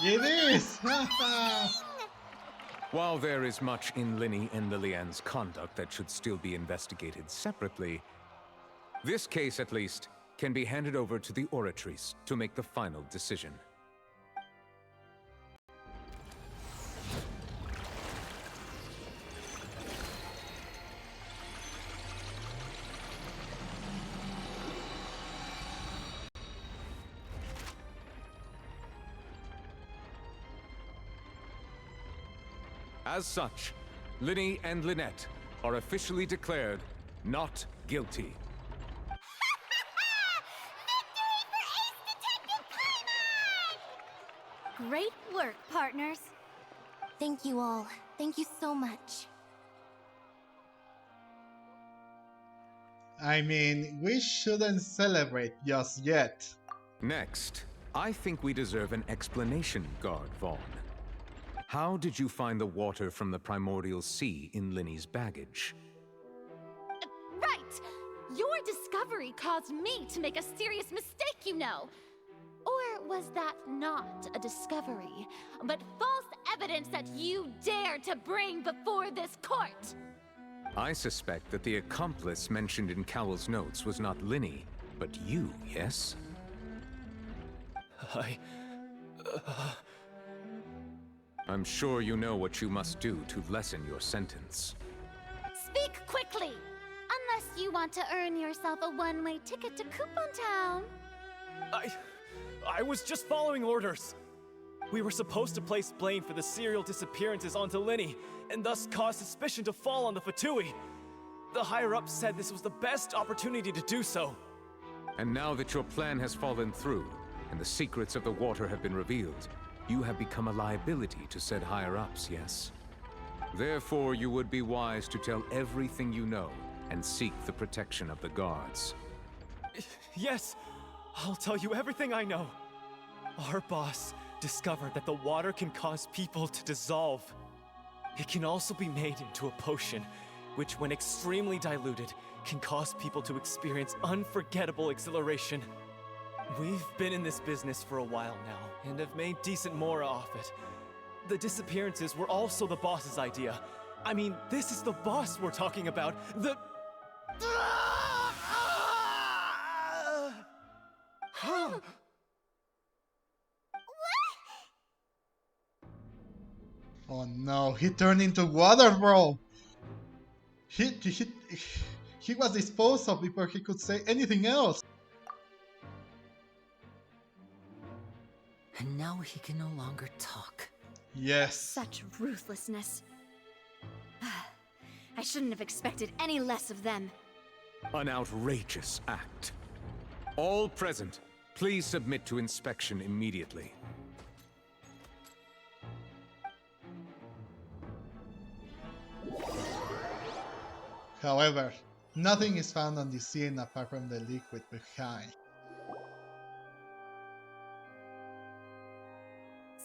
It is! While there is much in Lyney and Lillian's conduct that should still be investigated separately, this case, at least, can be handed over to the Oratrice to make the final decision. As such, Lyney and Lynette are officially declared not guilty. Great work, partners. Thank you all. Thank you so much. I mean, we shouldn't celebrate just yet. Next, I think we deserve an explanation, Guard Vaughn. How did you find the water from the primordial sea in Lyney's baggage? Right! Your discovery caused me to make a serious mistake, you know. Or was that not a discovery, but false evidence that you dare to bring before this court? I suspect that the accomplice mentioned in Cowell's notes was not Lyney, but you, yes? I'm sure you know what you must do to lessen your sentence. Speak quickly! Unless you want to earn yourself a one-way ticket to Coupon Town. I was just following orders. We were supposed to place blame for the serial disappearances onto Lyney, and thus cause suspicion to fall on the Fatui. The higher-ups said this was the best opportunity to do so. And now that your plan has fallen through, and the secrets of the water have been revealed, you have become a liability to said higher-ups, yes? Therefore, you would be wise to tell everything you know and seek the protection of the guards. Yes, I'll tell you everything I know. Our boss discovered that the water can cause people to dissolve. It can also be made into a potion, which when extremely diluted, can cause people to experience unforgettable exhilaration. We've been in this business for a while now, and have made decent more off it. The disappearances were also the boss's idea, I mean, this is the boss we're talking about. The... Oh no, he turned into water, bro! He was disposed of before he could say anything else! And now he can no longer talk. Yes. Such ruthlessness. I shouldn't have expected any less of them. An outrageous act. All present, please submit to inspection immediately. However, nothing is found on the scene apart from the liquid behind.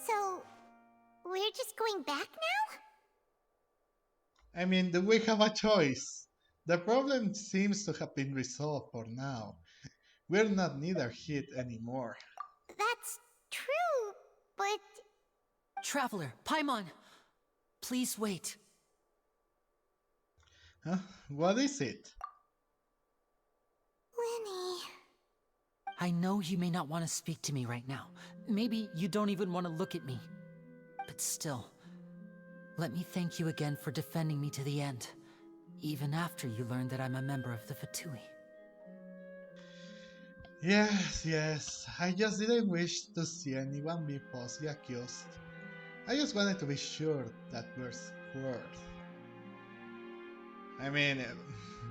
So, we're just going back now? I mean, do we have a choice? The problem seems to have been resolved for now. We're not neither hit anymore. That's true, but... Traveler, Paimon! Please wait. Huh? What is it? Lyney... I know you may not want to speak to me right now. Maybe you don't even want to look at me. But still, let me thank you again for defending me to the end, even after you learned that I'm a member of the Fatui. Yes, I just didn't wish to see anyone be falsely accused. I just wanted to be sure that we're squared. I mean,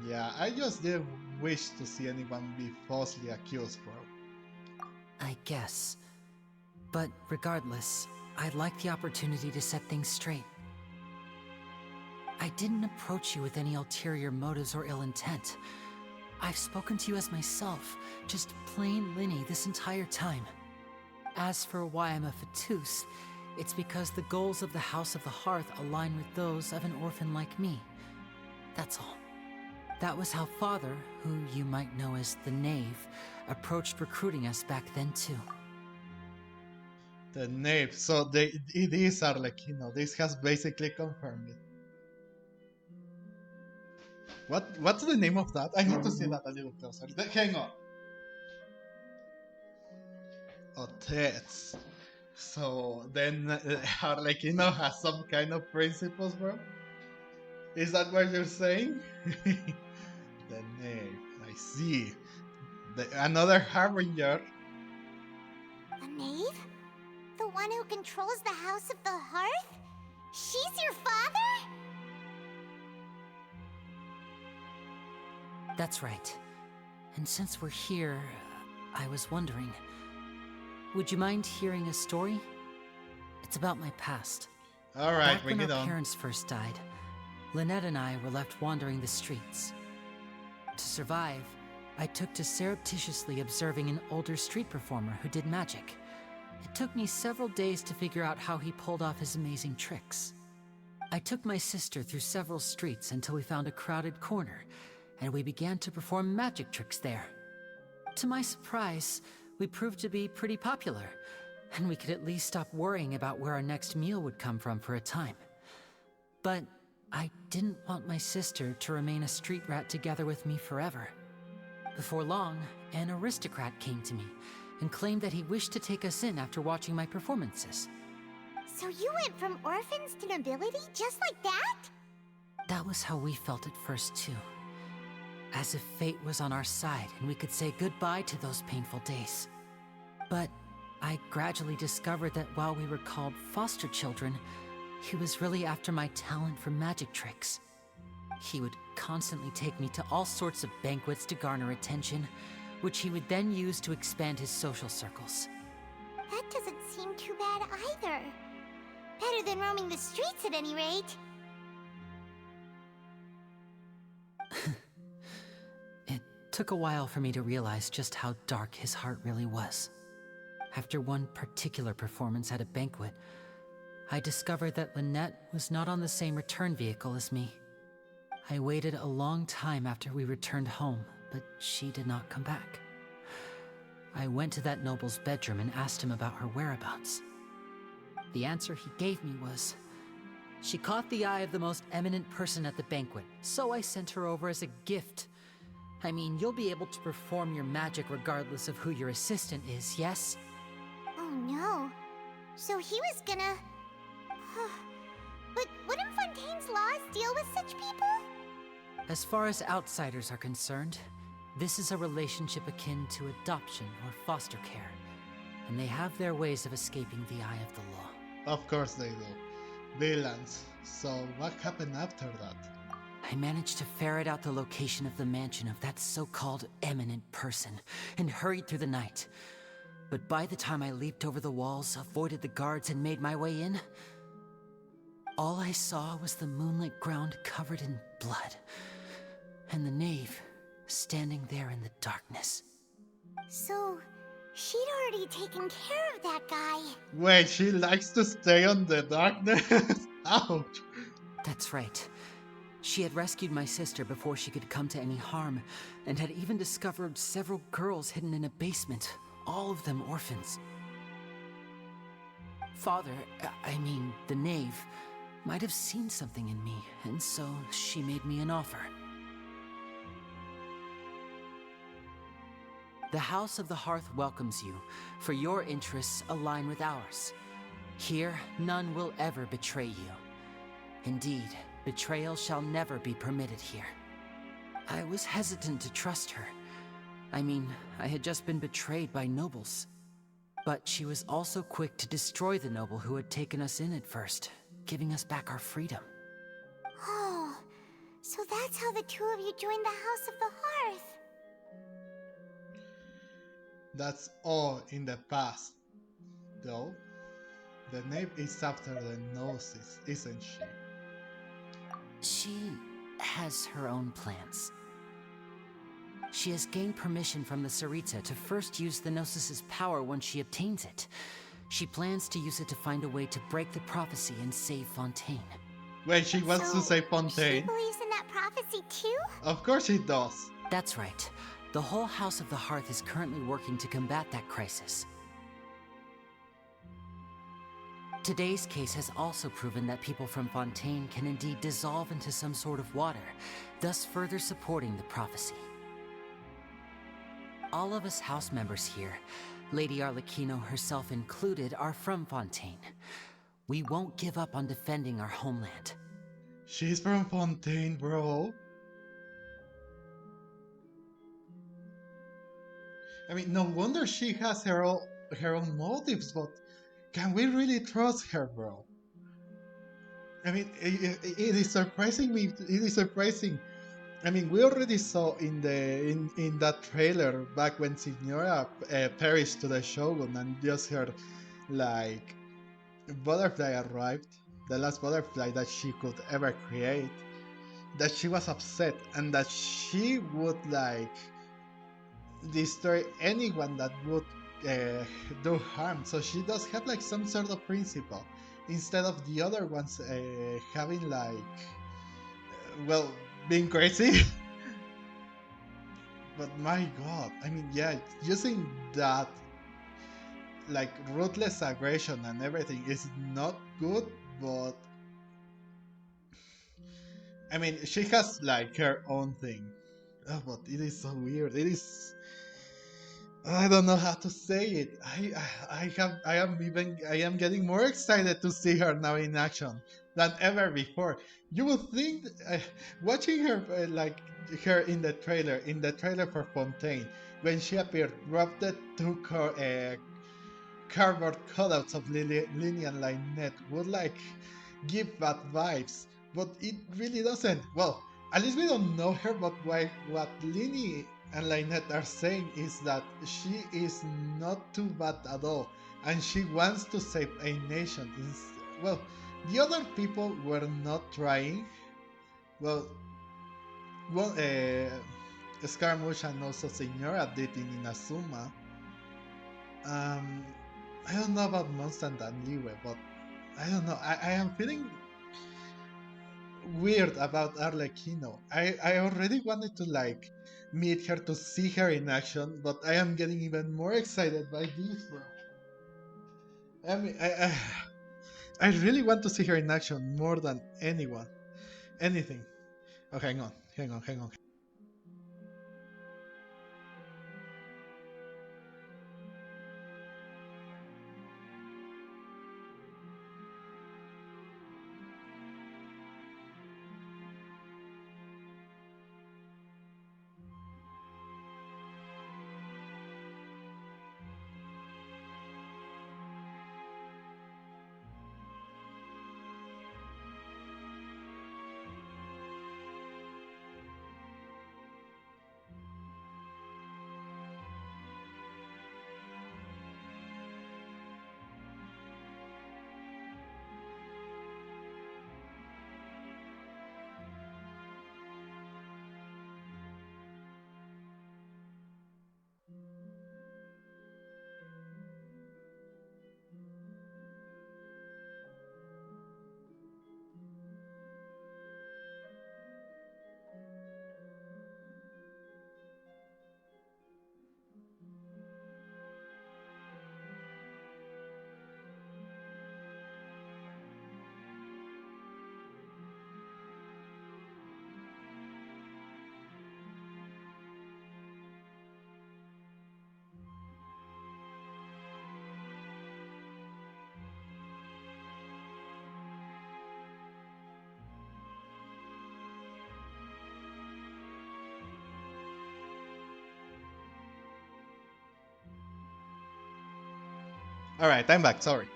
yeah, I just didn't wish to see anyone be falsely accused, bro. I guess. But regardless, I'd like the opportunity to set things straight. I didn't approach you with any ulterior motives or ill intent. I've spoken to you as myself, just plain Lyney this entire time. As for why I'm a Fatus, it's because the goals of the House of the Hearth align with those of an orphan like me. That's all. That was how Father, who you might know as the Knave, approached recruiting us back then too. The Knave, so it is Arlecchino. This has basically confirmed it. What's the name of that? I need to see that a little closer. Hang on. Otets. So then Arlecchino has some kind of principles, bro? Is that what you're saying? The Knave, I see. Another Harbinger. A knave? The one who controls the House of the Hearth? She's your father? That's right. And since we're here, I was wondering, would you mind hearing a story? It's about my past. Alright, bring it on. When our parents first died, Lynette and I were left wandering the streets. To survive, I took to surreptitiously observing an older street performer who did magic. It took me several days to figure out how he pulled off his amazing tricks. I took my sister through several streets until we found a crowded corner, and we began to perform magic tricks there. To my surprise, we proved to be pretty popular, and we could at least stop worrying about where our next meal would come from for a time. But I didn't want my sister to remain a street rat together with me forever. Before long, an aristocrat came to me and claimed that he wished to take us in after watching my performances. So you went from orphans to nobility just like that? That was how we felt at first too. As if fate was on our side and we could say goodbye to those painful days. But I gradually discovered that while we were called foster children, he was really after my talent for magic tricks. He would constantly take me to all sorts of banquets to garner attention, which he would then use to expand his social circles. That doesn't seem too bad either. Better than roaming the streets at any rate. It took a while for me to realize just how dark his heart really was. After one particular performance at a banquet, I discovered that Lynette was not on the same return vehicle as me. I waited a long time after we returned home, but she did not come back. I went to that noble's bedroom and asked him about her whereabouts. The answer he gave me was, She caught the eye of the most eminent person at the banquet, so I sent her over as a gift. I mean, you'll be able to perform your magic regardless of who your assistant is, yes? Oh no. So he was gonna... But wouldn't Fontaine's laws deal with such people? As far as outsiders are concerned, this is a relationship akin to adoption or foster care, and they have their ways of escaping the eye of the law. Of course they do. Villains. So what happened after that? I managed to ferret out the location of the mansion of that so-called eminent person, and hurried through the night. But by the time I leaped over the walls, avoided the guards, and made my way in, all I saw was the moonlit ground covered in blood, and the knave standing there in the darkness. So, she'd already taken care of that guy. Wait, she likes to stay on the darkness? Ouch! That's right. She had rescued my sister before she could come to any harm, and had even discovered several girls hidden in a basement, all of them orphans. Father, I mean, the knave, might have seen something in me, and so she made me an offer. The House of the Hearth welcomes you, for your interests align with ours. Here, none will ever betray you. Indeed, betrayal shall never be permitted here. I was hesitant to trust her. I mean, I had just been betrayed by nobles. But she was also quick to destroy the noble who had taken us in at first, giving us back our freedom. Oh, so that's how the two of you joined the House of the Hearth. That's all in the past. Though, the knave is after the gnosis, isn't she? She has her own plans. She has gained permission from the Tsaritsa to first use the Gnosis' power once she obtains it. She plans to use it to find a way to break the prophecy and save Fontaine. Wait, she wants to save Fontaine? She believes in that prophecy too? Of course she does. That's right. The whole House of the Hearth is currently working to combat that crisis. Today's case has also proven that people from Fontaine can indeed dissolve into some sort of water, thus further supporting the prophecy. All of us house members here, Lady Arlecchino herself included, are from Fontaine. We won't give up on defending our homeland. She's from Fontaine, bro. I mean, no wonder she has her own motives, but can we really trust her, bro? I mean, it is surprising me. It is surprising. I mean, we already saw in that trailer back when Signora perished to the Shogun, and just her, like, butterfly arrived, the last butterfly that she could ever create, that she was upset, and that she would, like, destroy anyone that would do harm. So she does have, like, some sort of principle, instead of the other ones having, like, well, being crazy. But my god, I mean, yeah, using that, like, ruthless aggression and everything is not good, but I mean, she has, like, her own thing. Oh, but it is so weird. It is, I don't know how to say it. I am getting more excited to see her now in action than ever before. You would think, watching her, like, her in the trailer for Fontaine, when she appeared, rubbed the two cardboard cutouts of Lyney and Lynette would, like, give bad vibes, but it really doesn't. Well, at least we don't know her, but what Lyney and Lynette are saying is that she is not too bad at all, and she wants to save a nation. Well, the other people were not trying. Well, one, Scaramouche and also Signora did in Inazuma. I don't know about Monstant and Liwe, but I don't know. I am feeling weird about Arlecchino. I already wanted to, like, meet her, to see her in action, but I am getting even more excited by this, bro. I mean, I really want to see her in action more than anything. Oh, hang on. Alright, I'm back, sorry.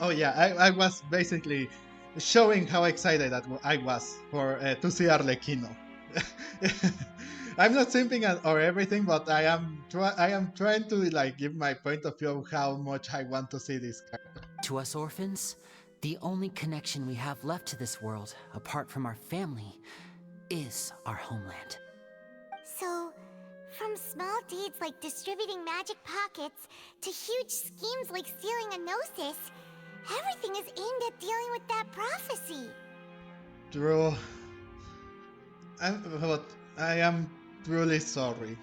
Oh yeah, I was basically showing how excited I was for to see Arlecchino. I'm not simping or everything, but I am trying to like give my point of view of how much I want to see this character. To us orphans, the only connection we have left to this world, apart from our family, is our homeland. So, from small deeds like distributing magic pockets to huge schemes like stealing a gnosis, everything is aimed at dealing with that prophecy. True. I am truly sorry,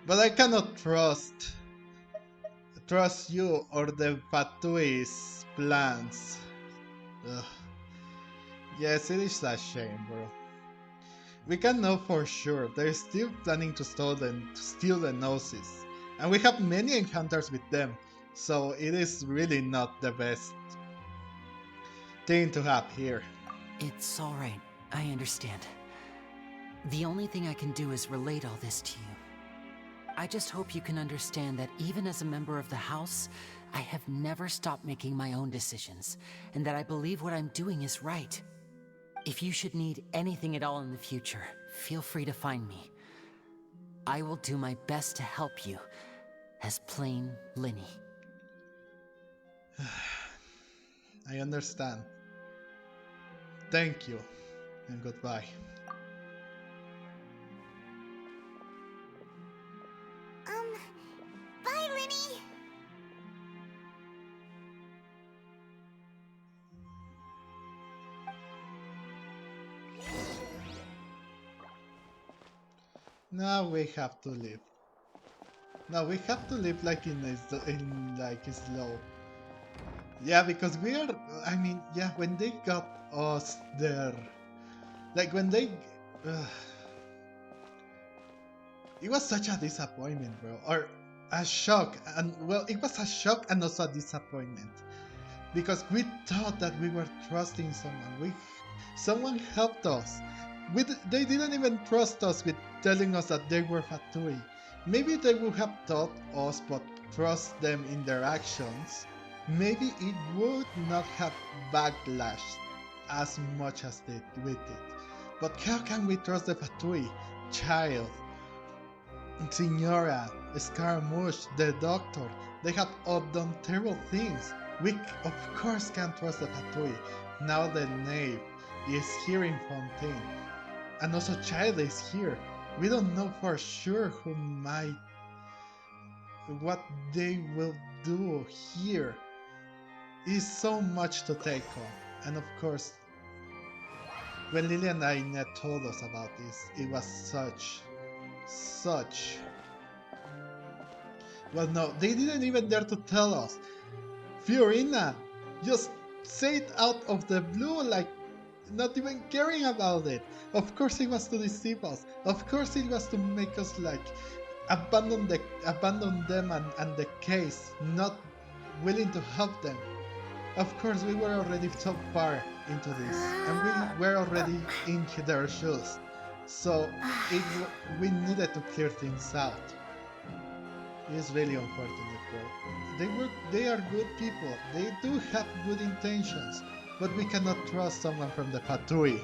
but I cannot trust you or the Fatui's plans. Ugh. Yes, it is a shame, bro. We can know for sure they're still planning to steal the Gnosis, and we have many encounters with them, so it is really not the best thing to have here. It's alright, I understand. The only thing I can do is relate all this to you. I just hope you can understand that even as a member of the House, I have never stopped making my own decisions, and that I believe what I'm doing is right. If you should need anything at all in the future, feel free to find me. I will do my best to help you, as plain Lyney. I understand. Thank you, and goodbye. Bye, Lyney! Now we have to leave. Now we have to live like in slow. Yeah, because we are. I mean, yeah, when they got us there, like when they, it was such a disappointment, bro, or a shock, and well, it was a shock and also a disappointment, because we thought that we were trusting someone. Someone helped us. They didn't even trust us with telling us that they were Fatui. Maybe they would have taught us, but trust them in their actions. Maybe it would not have backlashed as much as we did. But how can we trust the Fatui? Child, Signora, Scaramouche, the Doctor, they have all done terrible things. We of course can't trust the Fatui. Now the knave is here in Fontaine. And also Child is here. We don't know for sure what they will do here. Is so much to take on. And of course, when Lyney and Lynette told us about this, it was such. Well, no, they didn't even dare to tell us. Fiorina just say it out of the blue, like not even caring about it. Of course it was to deceive us. Of course it was to make us like abandon them and the case, not willing to help them. Of course we were already so far into this, and we were already in their shoes. So we needed to clear things out. It is really unfortunate, bro. They are good people. They do have good intentions, but we cannot trust someone from the Fatui.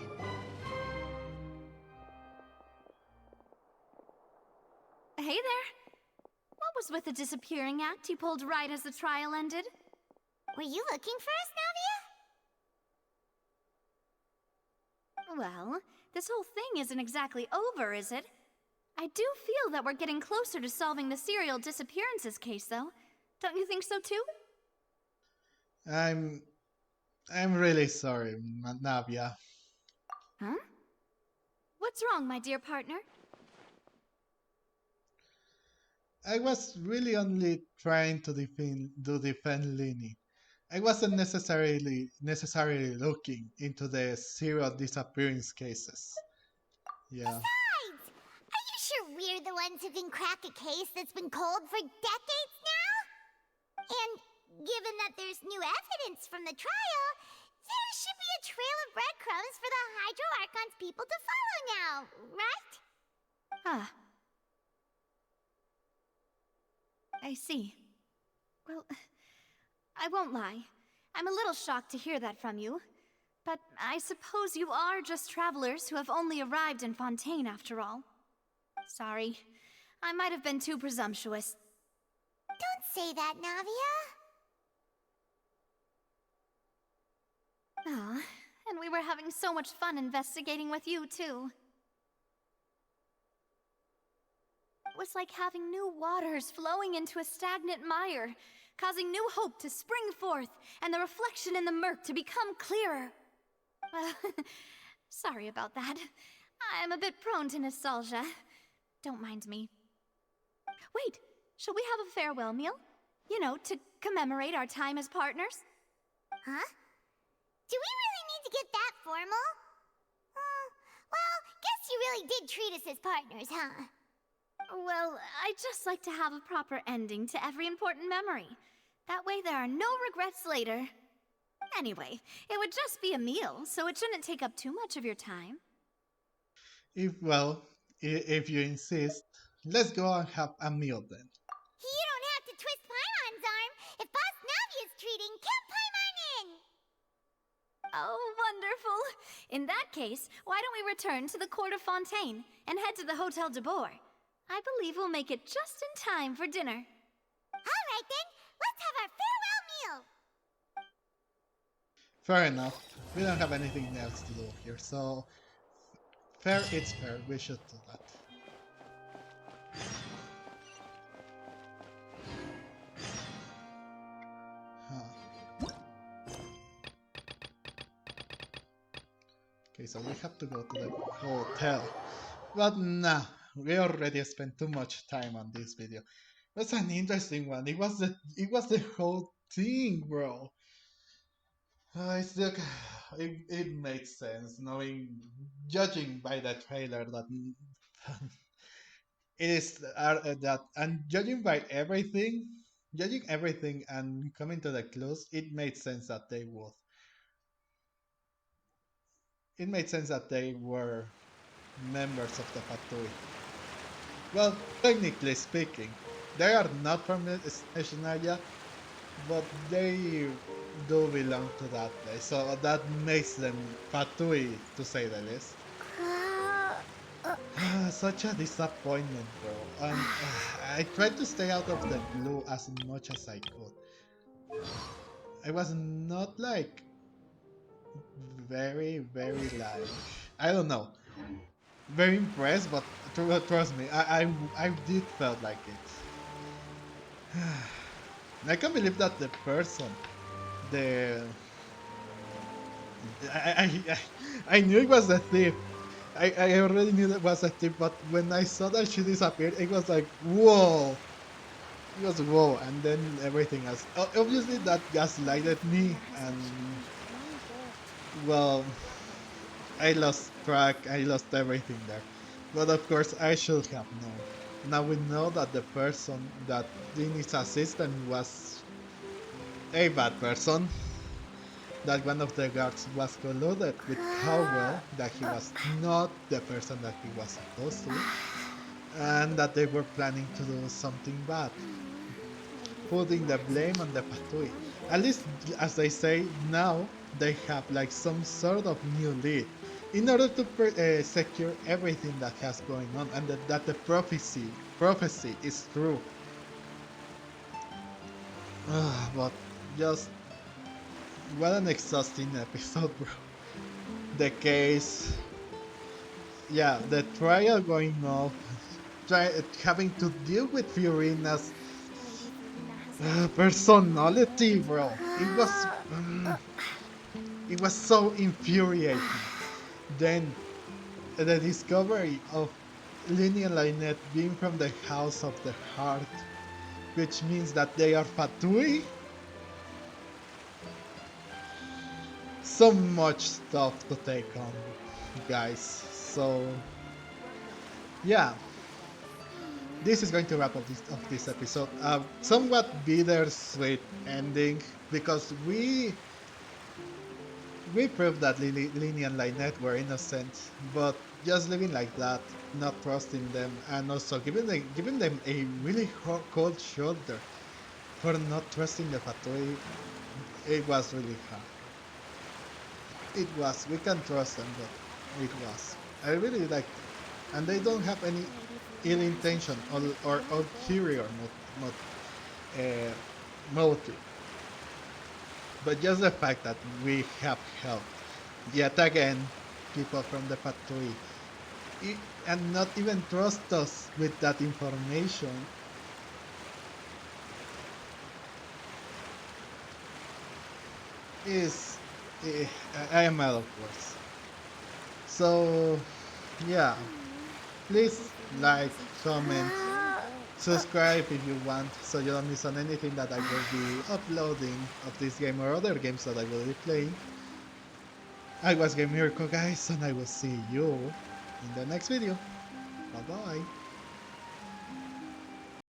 Hey there. What was with the disappearing act you pulled right as the trial ended? Were you looking for us, Navia? Well, this whole thing isn't exactly over, is it? I do feel that we're getting closer to solving the serial disappearances case, though. Don't you think so, too? I'm really sorry, Navia. Huh? What's wrong, my dear partner? I was really only trying to defend Lyney. I wasn't necessarily looking into the serial disappearance cases. Yeah. Besides, are you sure we're the ones who can crack a case that's been cold for decades now? And given that there's new evidence from the trial, there should be a trail of breadcrumbs for the Hydro Archon's people to follow now, right? Ah. I see. Well, I won't lie. I'm a little shocked to hear that from you. But I suppose you are just travelers who have only arrived in Fontaine after all. Sorry. I might have been too presumptuous. Don't say that, Navia. Ah, and we were having so much fun investigating with you, too. It was like having new waters flowing into a stagnant mire, causing new hope to spring forth, and the reflection in the murk to become clearer. Sorry about that. I'm a bit prone to nostalgia. Don't mind me. Wait, shall we have a farewell meal? You know, to commemorate our time as partners? Huh? Do we really need to get that formal? Well, guess you really did treat us as partners, huh? Well, I'd just like to have a proper ending to every important memory. That way there are no regrets later. Anyway, it would just be a meal, so it shouldn't take up too much of your time. If you insist, let's go and have a meal then. You don't have to twist Paimon's arm. If Boss Navia's treating, count Paimon in! Oh, wonderful. In that case, why don't we return to the Court of Fontaine and head to the Hotel de Boer? I believe we'll make it just in time for dinner. All right then, let's have our farewell meal. Fair enough. We don't have anything else to do here, so fair it's fair. We should do that. Okay, so we have to go to the hotel. But nah, we already spent too much time on this video. That's an interesting one. It was the whole thing, bro. It makes sense, judging by the trailer that it is that, and judging everything and coming to the clues, it made sense that they would. It made sense that they were members of the Fatui. Well, technically speaking, they are not from the station area, but they do belong to that place, so that makes them Fatui, to say the least. Such a disappointment, bro. I tried to stay out of the blue as much as I could. I was not like very like, I don't know, very impressed, but trust me, I did felt like it. I can't believe that the person, I knew it was the thief. I already knew it was a thief, but when I saw that she disappeared, it was like, whoa. just whoa, and then everything else. Obviously, that gaslighted me, and well, I lost track, I lost everything there. But of course, I should have known. Now we know that the person that Lyney's assistant was a bad person, that one of the guards was colluded with Cowell, that he was not the person that he was supposed to, and that they were planning to do something bad, putting the blame on the Patui. At least, as they say, now they have like some sort of new lead in order to secure everything that has going on, and that the prophecy is true. But just what an exhausting episode, bro. The case, yeah, the trial going off, having to deal with Fiorina's personality, bro. It was so infuriating. Then the discovery of Lyney and Lynette being from the House of the Heart, which means that they are Fatui. So much stuff to take on, guys. So yeah, this is going to wrap up this episode. Somewhat bittersweet ending because we proved that Lyney and Lynette were innocent, but just living like that, not trusting them, and also giving them a really cold shoulder for not trusting the Fatui, it was really hard. It was. We can trust them, but it was. I really liked it. And they don't have any ill intention or ulterior motive. But just the fact that we have helped, yet again, people from the factory, and not even trust us with that information, is... I am out of words. So, yeah, please like, comment, subscribe if you want, so you don't miss on anything that I will be uploading of this game or other games that I will be playing. I was Game Miracle, guys, and I will see you in the next video. Bye bye.